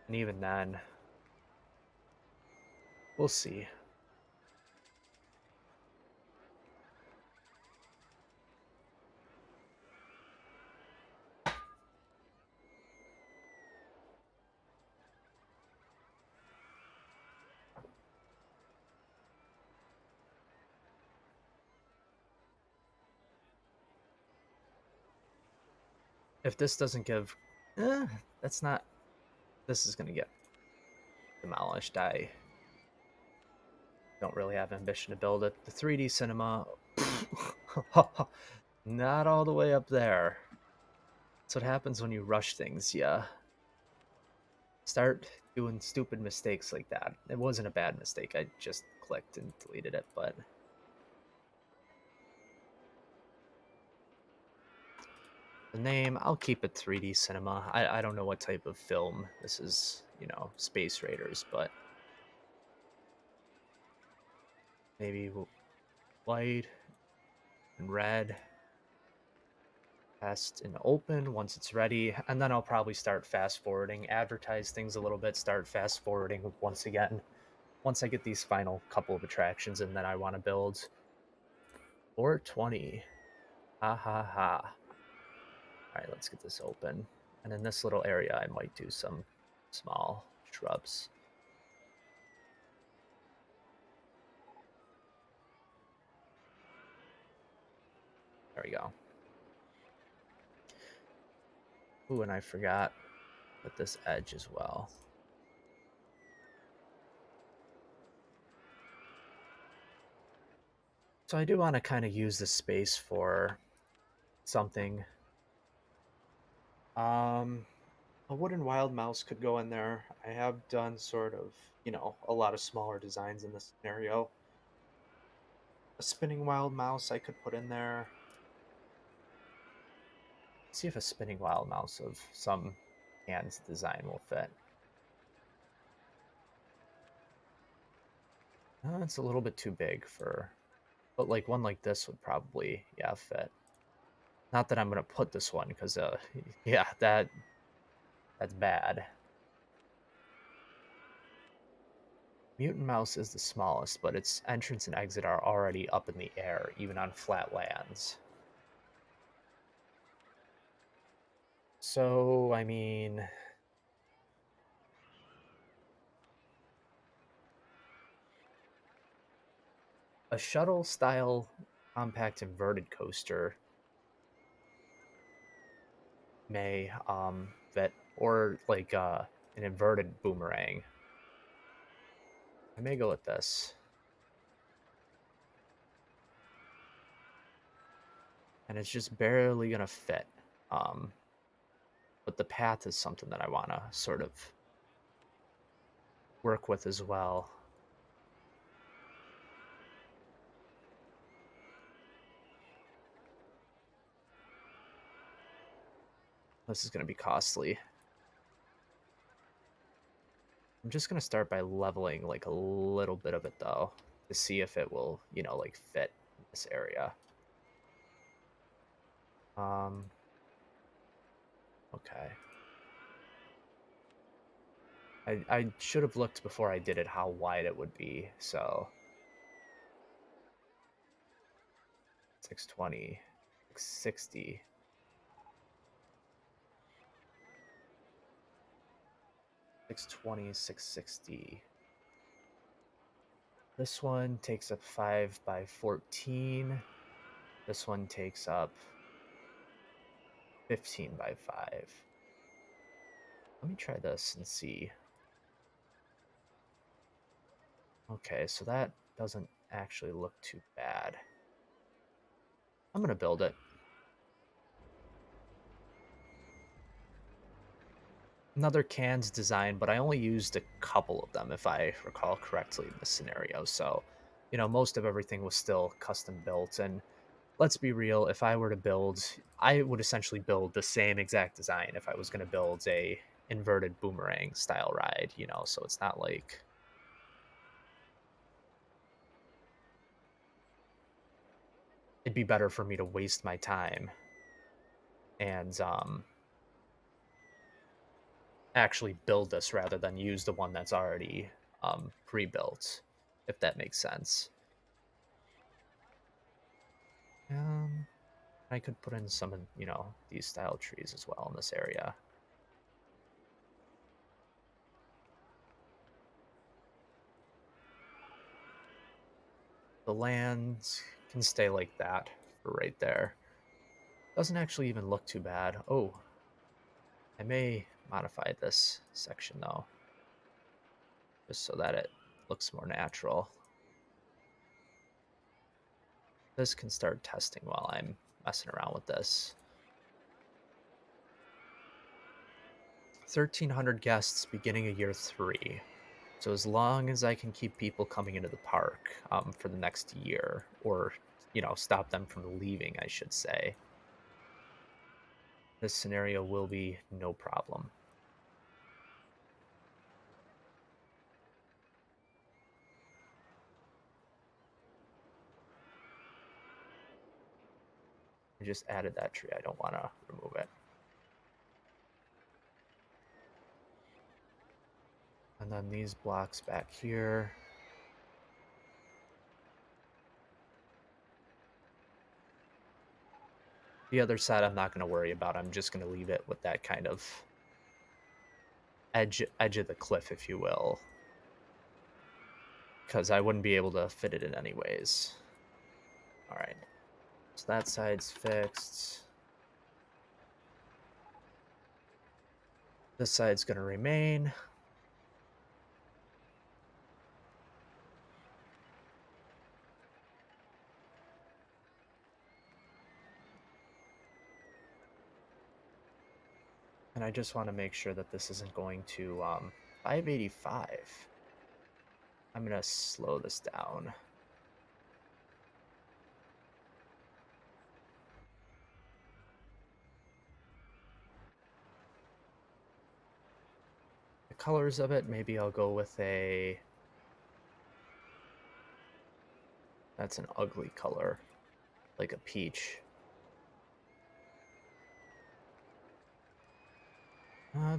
And even then, we'll see. If this doesn't give... that's not... This is gonna get demolished. I don't really have ambition to build it. The 3D cinema... not all the way up there. That's what happens when you rush things, yeah. Start doing stupid mistakes like that. It wasn't a bad mistake. I just clicked and deleted it, but the name, I'll keep it 3D cinema. I don't know what type of film this is, you know, Space Raiders, but maybe white and red. Test and open once it's ready, and then I'll probably start fast forwarding, advertise things a little bit, start fast forwarding once again. Once I get these final couple of attractions and then I want to build 420. Ha ha ha. All right, let's get this open. And in this little area, I might do some small shrubs. There we go. Ooh, and I forgot with this edge as well. So I do want to kind of use this space for something. A wooden wild mouse could go in there. I have done sort of, you know, a lot of smaller designs in this scenario. A spinning wild mouse I could put in there. See if a spinning wild mouse of some hands design will fit. It's a little bit too big for, but like one like this would probably, yeah, fit. Not that I'm gonna put this one because, yeah, that's bad. Mutant mouse is the smallest, but its entrance and exit are already up in the air, even on flat lands. So, I mean, a shuttle style compact inverted coaster may fit, or like an inverted boomerang. I may go with this. And it's just barely gonna fit. Um, but the path is something that I wanna sort of work with as well. This is gonna be costly. I'm just gonna start by leveling like a little bit of it though, to see if it will, like fit in this area. Um, okay. I should have looked before I did it how wide it would be. So 620, 660. 620, 660. This one takes up 5 by 14. This one takes up 15 by 5. Let me try this and see. Okay, so that doesn't actually look too bad. I'm gonna build it. Another cans design, but I only used a couple of them if I recall correctly in this scenario. So, most of everything was still custom built. And let's be real, if I were to build, I would essentially build the same exact design if I was going to build a inverted boomerang style ride, so it's not like it'd be better for me to waste my time and actually build this rather than use the one that's already pre-built, if that makes sense. Um, I could put in some, these style trees as well in this area. The land can stay like that for right there. Doesn't actually even look too bad. Oh, I may modify this section though, just so that it looks more natural. This can start testing while I'm messing around with this. 1,300 guests beginning of year 3. So as long as I can keep people coming into the park for the next year, or stop them from leaving, I should say, this scenario will be no problem. I just added that tree. I don't want to remove it. And then these blocks back here. The other side I'm not going to worry about. I'm just going to leave it with that kind of edge of the cliff, if you will, because I wouldn't be able to fit it in anyways. All right, so that side's fixed. This side's going to remain. And I just want to make sure that this isn't going to 585. I'm going to slow this down. The colors of it, maybe I'll go with a... That's an ugly color, like a peach.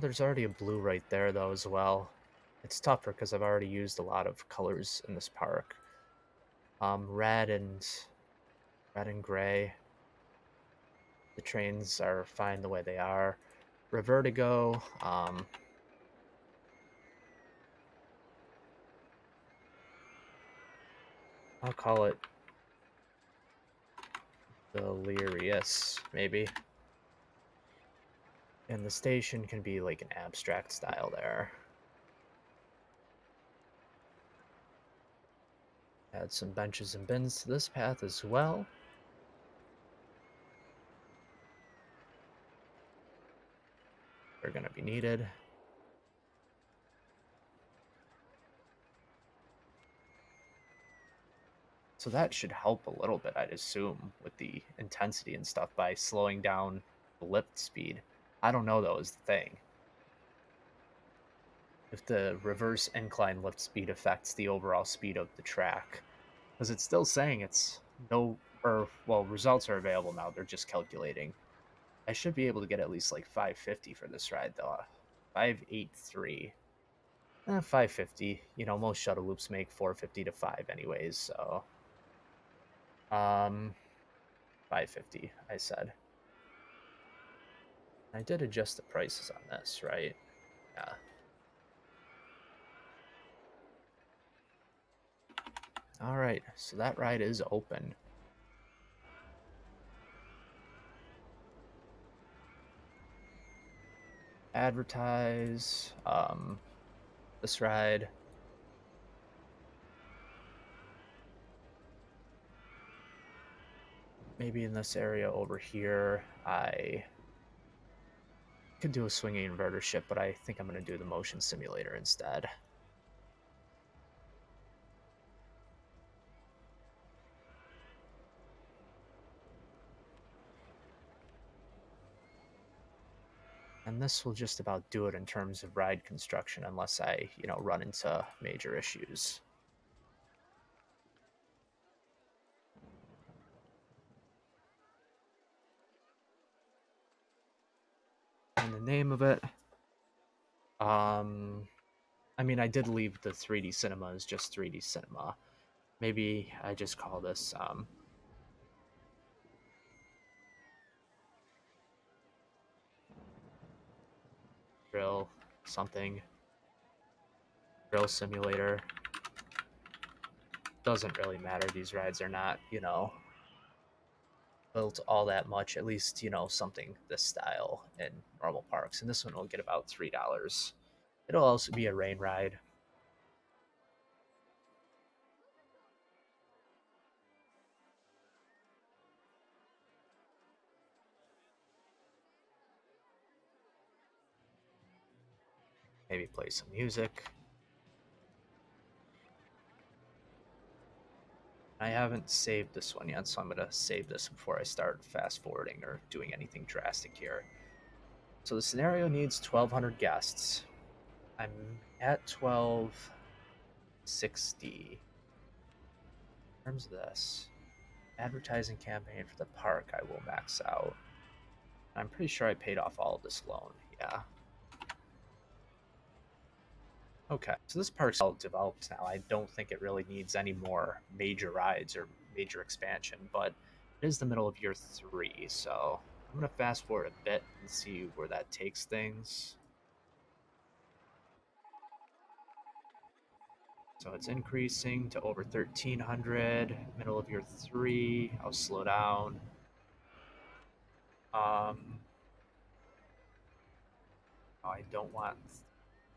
There's already a blue right there, though, as well. It's tougher because I've already used a lot of colors in this park. Red and gray. The trains are fine the way they are. Revertigo. I'll call it Delirious, maybe. And the station can be like an abstract style there. Add some benches and bins to this path as well. They're going to be needed. So that should help a little bit, I'd assume, with the intensity and stuff by slowing down the lift speed. I don't know, though, is the thing. If the reverse incline lift speed affects the overall speed of the track. Because it's still saying it's no, or, well, results are available now. They're just calculating. I should be able to get at least like 550 for this ride, though. 583. 550. You know, most shuttle loops make 450 to 5 anyways, so 550, I said. I did adjust the prices on this, right? Yeah. All right, so that ride is open. Advertise this ride. Maybe in this area over here, I could do a swinging inverter ship, but I think I'm going to do the motion simulator instead. And this will just about do it in terms of ride construction, unless I, run into major issues. And the name of it, I mean, I did leave the 3D cinema as just 3D cinema. Maybe I just call this, drill something, drill simulator. Doesn't really matter. These rides are not, built all that much, at least, something this style in normal parks. And this one will get about $3. It'll also be a rain ride. Maybe play some music. I haven't saved this one yet, so I'm going to save this before I start fast forwarding or doing anything drastic here. So the scenario needs 1,200 guests. I'm at 1,260. In terms of this, advertising campaign for the park, I will max out. I'm pretty sure I paid off all of this loan. Yeah. Okay, so this park's all developed now. I don't think it really needs any more major rides or major expansion, but it is the middle of year 3, so I'm going to fast forward a bit and see where that takes things. So it's increasing to over 1,300, middle of year 3. I'll slow down. I don't want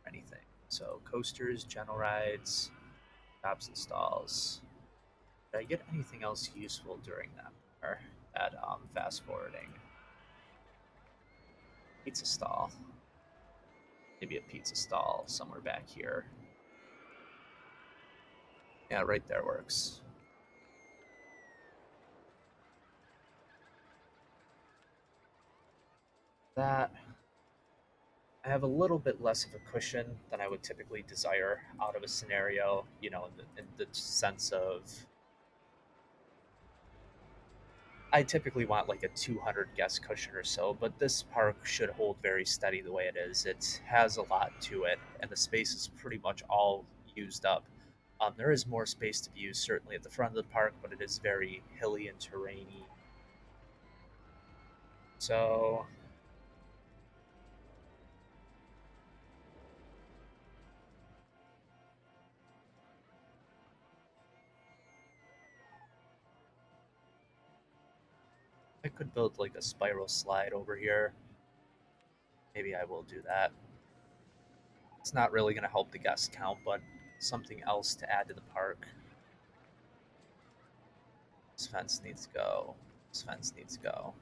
anything. So coasters, general rides, stops and stalls. Did I get anything else useful during that? Or that fast forwarding? Pizza stall. Maybe a pizza stall somewhere back here. Yeah, right there works. That I have a little bit less of a cushion than I would typically desire out of a scenario, in the sense of I typically want like a 200 guest cushion or so, but this park should hold very steady the way it is. It has a lot to it, and the space is pretty much all used up. There is more space to be used, certainly at the front of the park, but it is very hilly and terrainy. So I could build like a spiral slide over here. Maybe I will do that. It's not really going to help the guest count, but something else to add to the park. This fence needs to go. This fence needs to go.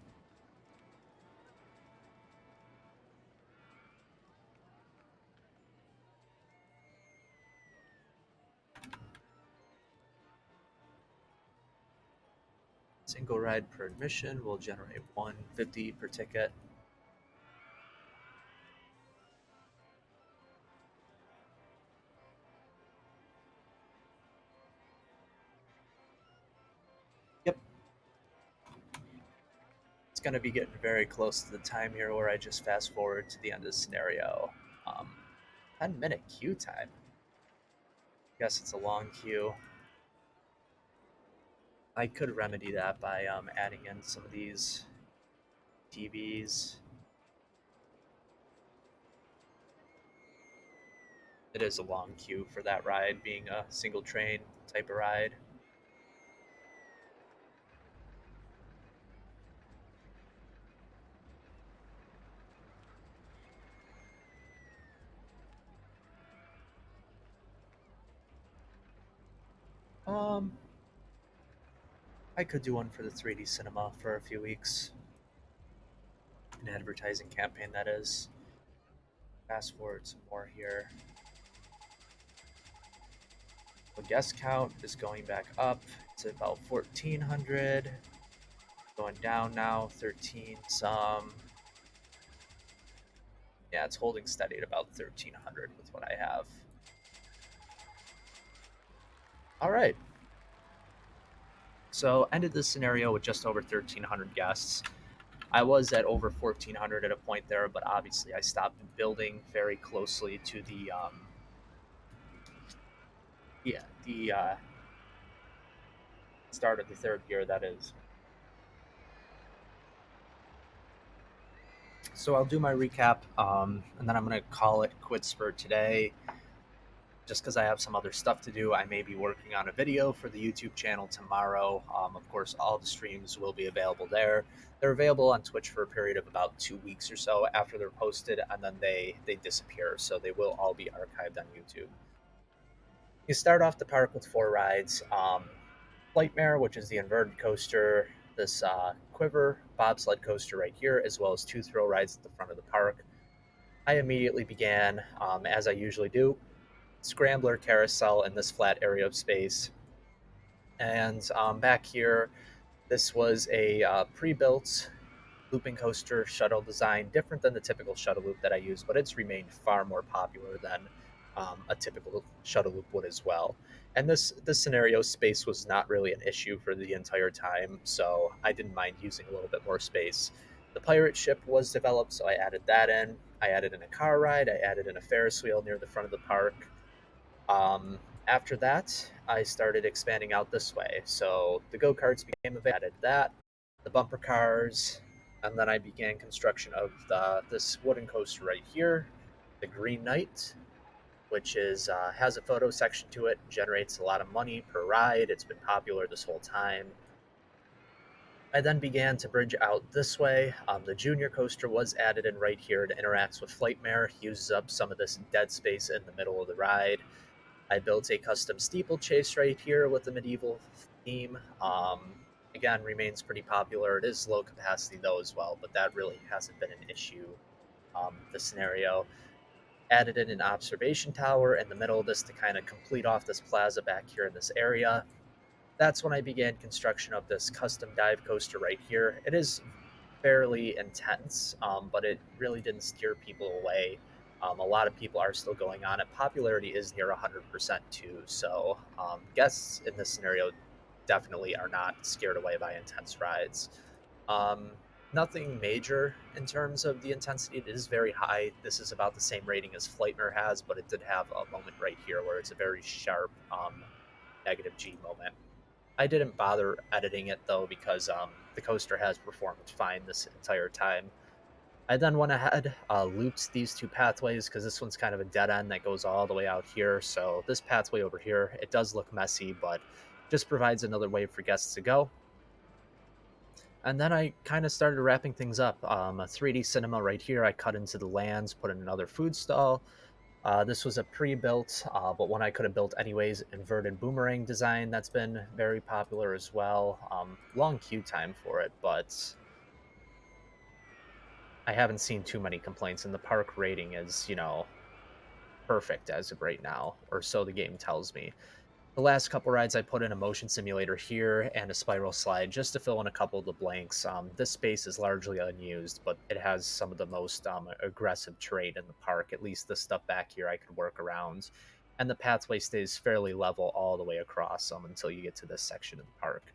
Single ride per admission will generate 150 per ticket. Yep. It's going to be getting very close to the time here where I just fast forward to the end of the scenario. 10-minute queue time. I guess it's a long queue. I could remedy that by adding in some of these TVs. It is a long queue for that ride, being a single train type of ride. Um, I could do one for the 3D cinema for a few weeks. An advertising campaign, that is. Fast forward some more here. The guest count is going back up. It's about 1,400. Going down now, 13 some. Yeah, it's holding steady at about 1,300 with what I have. All right. So ended this scenario with just over 1,300 guests. I was at over 1,400 at a point there, but obviously I stopped building very closely to the start of the third gear, that is. So I'll do my recap, and then I'm going to call it quits for today. Just because I have some other stuff to do, I may be working on a video for the YouTube channel tomorrow. Of course, all the streams will be available there. They're available on Twitch for a period of about 2 weeks or so after they're posted, and then they disappear. So they will all be archived on YouTube. You start off the park with 4 rides. Flightmare, which is the inverted coaster, this quiver bobsled coaster right here, as well as 2 thrill rides at the front of the park. I immediately began, as I usually do, scrambler carousel in this flat area of space. And back here, this was a pre-built looping coaster shuttle design, different than the typical shuttle loop that I use, but it's remained far more popular than a typical shuttle loop would as well. And this scenario, space was not really an issue for the entire time, so I didn't mind using a little bit more space. The pirate ship was developed, so I added that in. I added in a car ride. I added in a Ferris wheel near the front of the park. After that, I started expanding out this way. So the go-karts became available. I added that, the bumper cars, and then I began construction of this wooden coaster right here, the Green Knight, which is has a photo section to it, generates a lot of money per ride. It's been popular this whole time. I then began to bridge out this way. The junior coaster was added in right here. It interacts with Flightmare, uses up some of this dead space in the middle of the ride. I built a custom steeplechase right here with the medieval theme. Again, remains pretty popular. It is low capacity though as well, but that really hasn't been an issue. The scenario added in an observation tower in the middle of this to kind of complete off this plaza back here in this area. That's when I began construction of this custom dive coaster right here. It is fairly intense, but it really didn't steer people away. A lot of people are still going on it. Popularity is near 100% too, so guests in this scenario definitely are not scared away by intense rides. Um, Nothing major in terms of the intensity. It is very high. This is about the same rating as Flightmare has, but it did have a moment right here where it's a very sharp negative G moment. I didn't bother editing it though because the coaster has performed fine this entire time. I then went ahead, looped these 2 pathways because this one's kind of a dead end that goes all the way out here. So this pathway over here, it does look messy, but just provides another way for guests to go. And then I kind of started wrapping things up. A 3D cinema right here, I cut into the lands, put in another food stall. This was a pre-built, but one I could have built anyways, inverted boomerang design that's been very popular as well. Long queue time for it, but I haven't seen too many complaints, and the park rating is, perfect as of right now, or so the game tells me. The last couple rides, I put in a motion simulator here and a spiral slide just to fill in a couple of the blanks. This space is largely unused, but it has some of the most aggressive terrain in the park. At least the stuff back here I could work around. And the pathway stays fairly level all the way across until you get to this section of the park,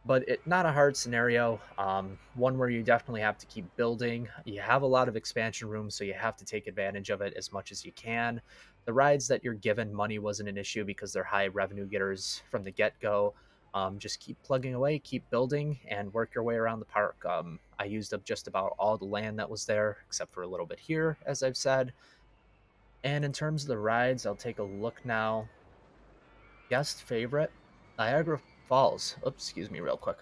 but not a hard scenario. One where you definitely have to keep building. You have a lot of expansion room, so you have to take advantage of it as much as you can. The rides that you're given, money wasn't an issue because they're high revenue getters from the get go. Just keep plugging away, keep building, and work your way around the park. I used up just about all the land that was there, except for a little bit here, as I've said. And in terms of the rides, I'll take a look now. Guest favorite, Niagara Falls. Oops, excuse me, real quick.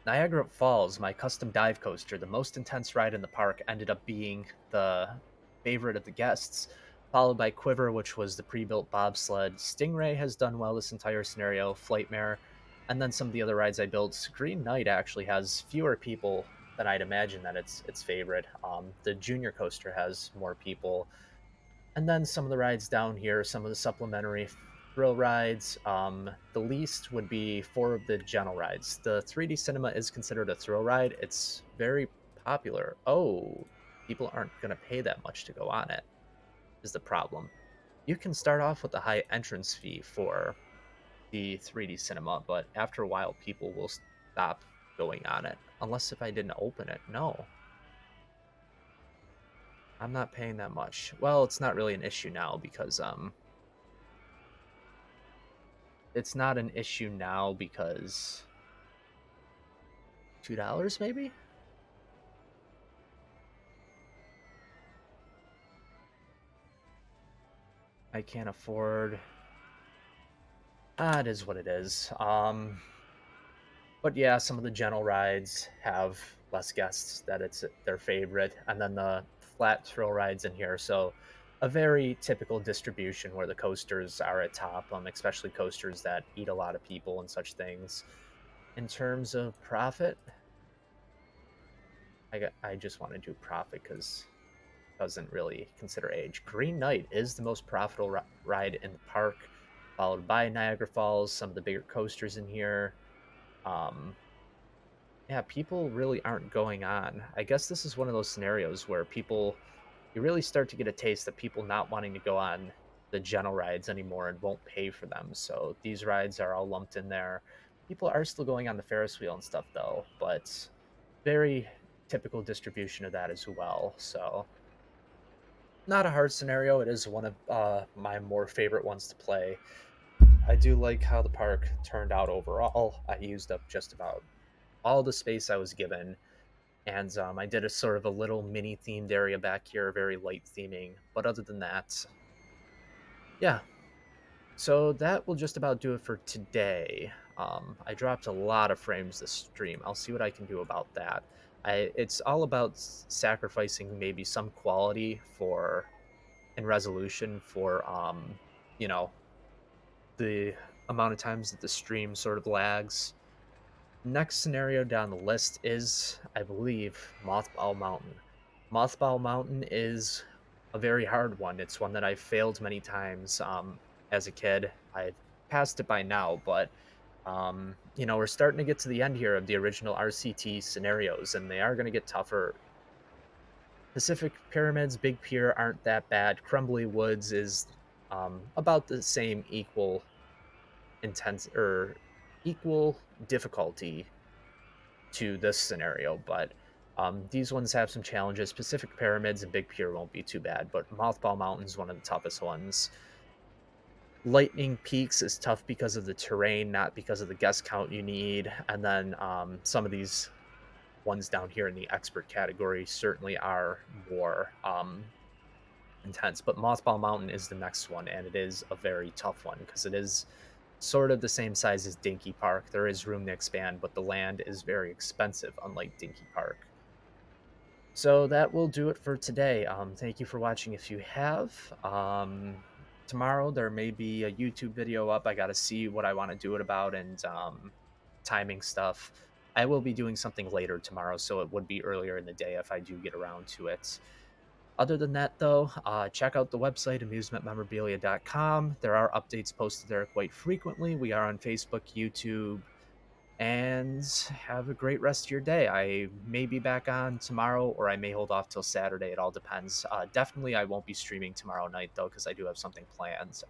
Niagara Falls, my custom dive coaster, the most intense ride in the park, ended up being the favorite of the guests, followed by Quiver, which was the pre-built bobsled. Stingray has done well this entire scenario, Flightmare, and then some of the other rides I built. Green Knight actually has fewer people than I'd imagine that it's favorite. The junior coaster has more people, and then some of the rides down here, some of the supplementary thrill rides. The least would be four of the gentle rides. The 3D cinema is considered a thrill ride. It's very popular. Oh, people aren't going to pay that much to go on it, is the problem. You can start off with a high entrance fee for the 3D cinema, but after a while, people will stop going on it. Unless if I didn't open it. No, I'm not paying that much. Well, it's not really an issue now because it's not an issue now because $2 maybe. I can't afford. It is what it is. But yeah, some of the gentle rides have less guests that it's their favorite, and then the flat thrill rides in here. So a very typical distribution where the coasters are at top, especially coasters that eat a lot of people and such things. In terms of profit, I just want to do profit because doesn't really consider age. Green Knight is the most profitable ride in the park, followed by Niagara Falls, some of the bigger coasters in here. Um, yeah, people really aren't going on. I guess this is one of those scenarios where you really start to get a taste of people not wanting to go on the gentle rides anymore and won't pay for them. So these rides are all lumped in there. People are still going on the Ferris wheel and stuff though, but very typical distribution of that as well. So not a hard scenario. It is one of my more favorite ones to play. I do like how the park turned out overall. I used up just about all the space I was given, and I did a sort of a little mini themed area back here, very light theming. But other than that, yeah. So that will just about do it for today. I dropped a lot of frames this stream. I'll see what I can do about that. It's all about sacrificing maybe some quality for and resolution for you know the amount of times that the stream sort of lags. Next scenario down the list is, I believe, Mothball Mountain. Mothball Mountain is a very hard one. It's one that I've failed many times as a kid. I've passed it by now, but we're starting to get to the end here of the original RCT scenarios, and they are going to get tougher. Pacific Pyramids, Big Pier aren't that bad. Crumbly Woods is about the same intense or equal difficulty to this scenario, but these ones have some challenges. Pacific Pyramids and Big Pier won't be too bad, but Mothball Mountain is one of the toughest ones. Lightning Peaks is tough because of the terrain, not because of the guest count you need. And then some of these ones down here in the expert category certainly are more intense. But Mothball Mountain is the next one, and it is a very tough one because it is sort of the same size as Dinky Park. There is room to expand, but the land is very expensive, unlike Dinky Park. So that will do it for today. Thank you for watching if you have. Tomorrow there may be a YouTube video up. I got to see what I want to do it about and timing stuff. I will be doing something later tomorrow, so it would be earlier in the day if I do get around to it. Other than that, though, check out the website, amusementmemorabilia.com. There are updates posted there quite frequently. We are on Facebook, YouTube, and have a great rest of your day. I may be back on tomorrow, or I may hold off till Saturday. It all depends. Definitely, I won't be streaming tomorrow night, though, because I do have something planned.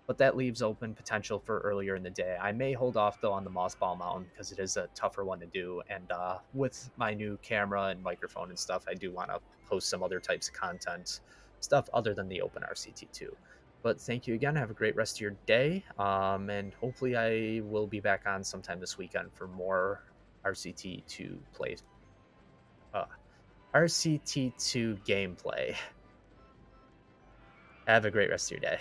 But that leaves open potential for earlier in the day. I may hold off though on the Mothball Mountain because it is a tougher one to do. And with my new camera and microphone and stuff, I do want to post some other types of content, stuff other than the OpenRCT2. But thank you again. Have a great rest of your day. And hopefully I will be back on sometime this weekend for more RCT2 play. RCT2 gameplay. Have a great rest of your day.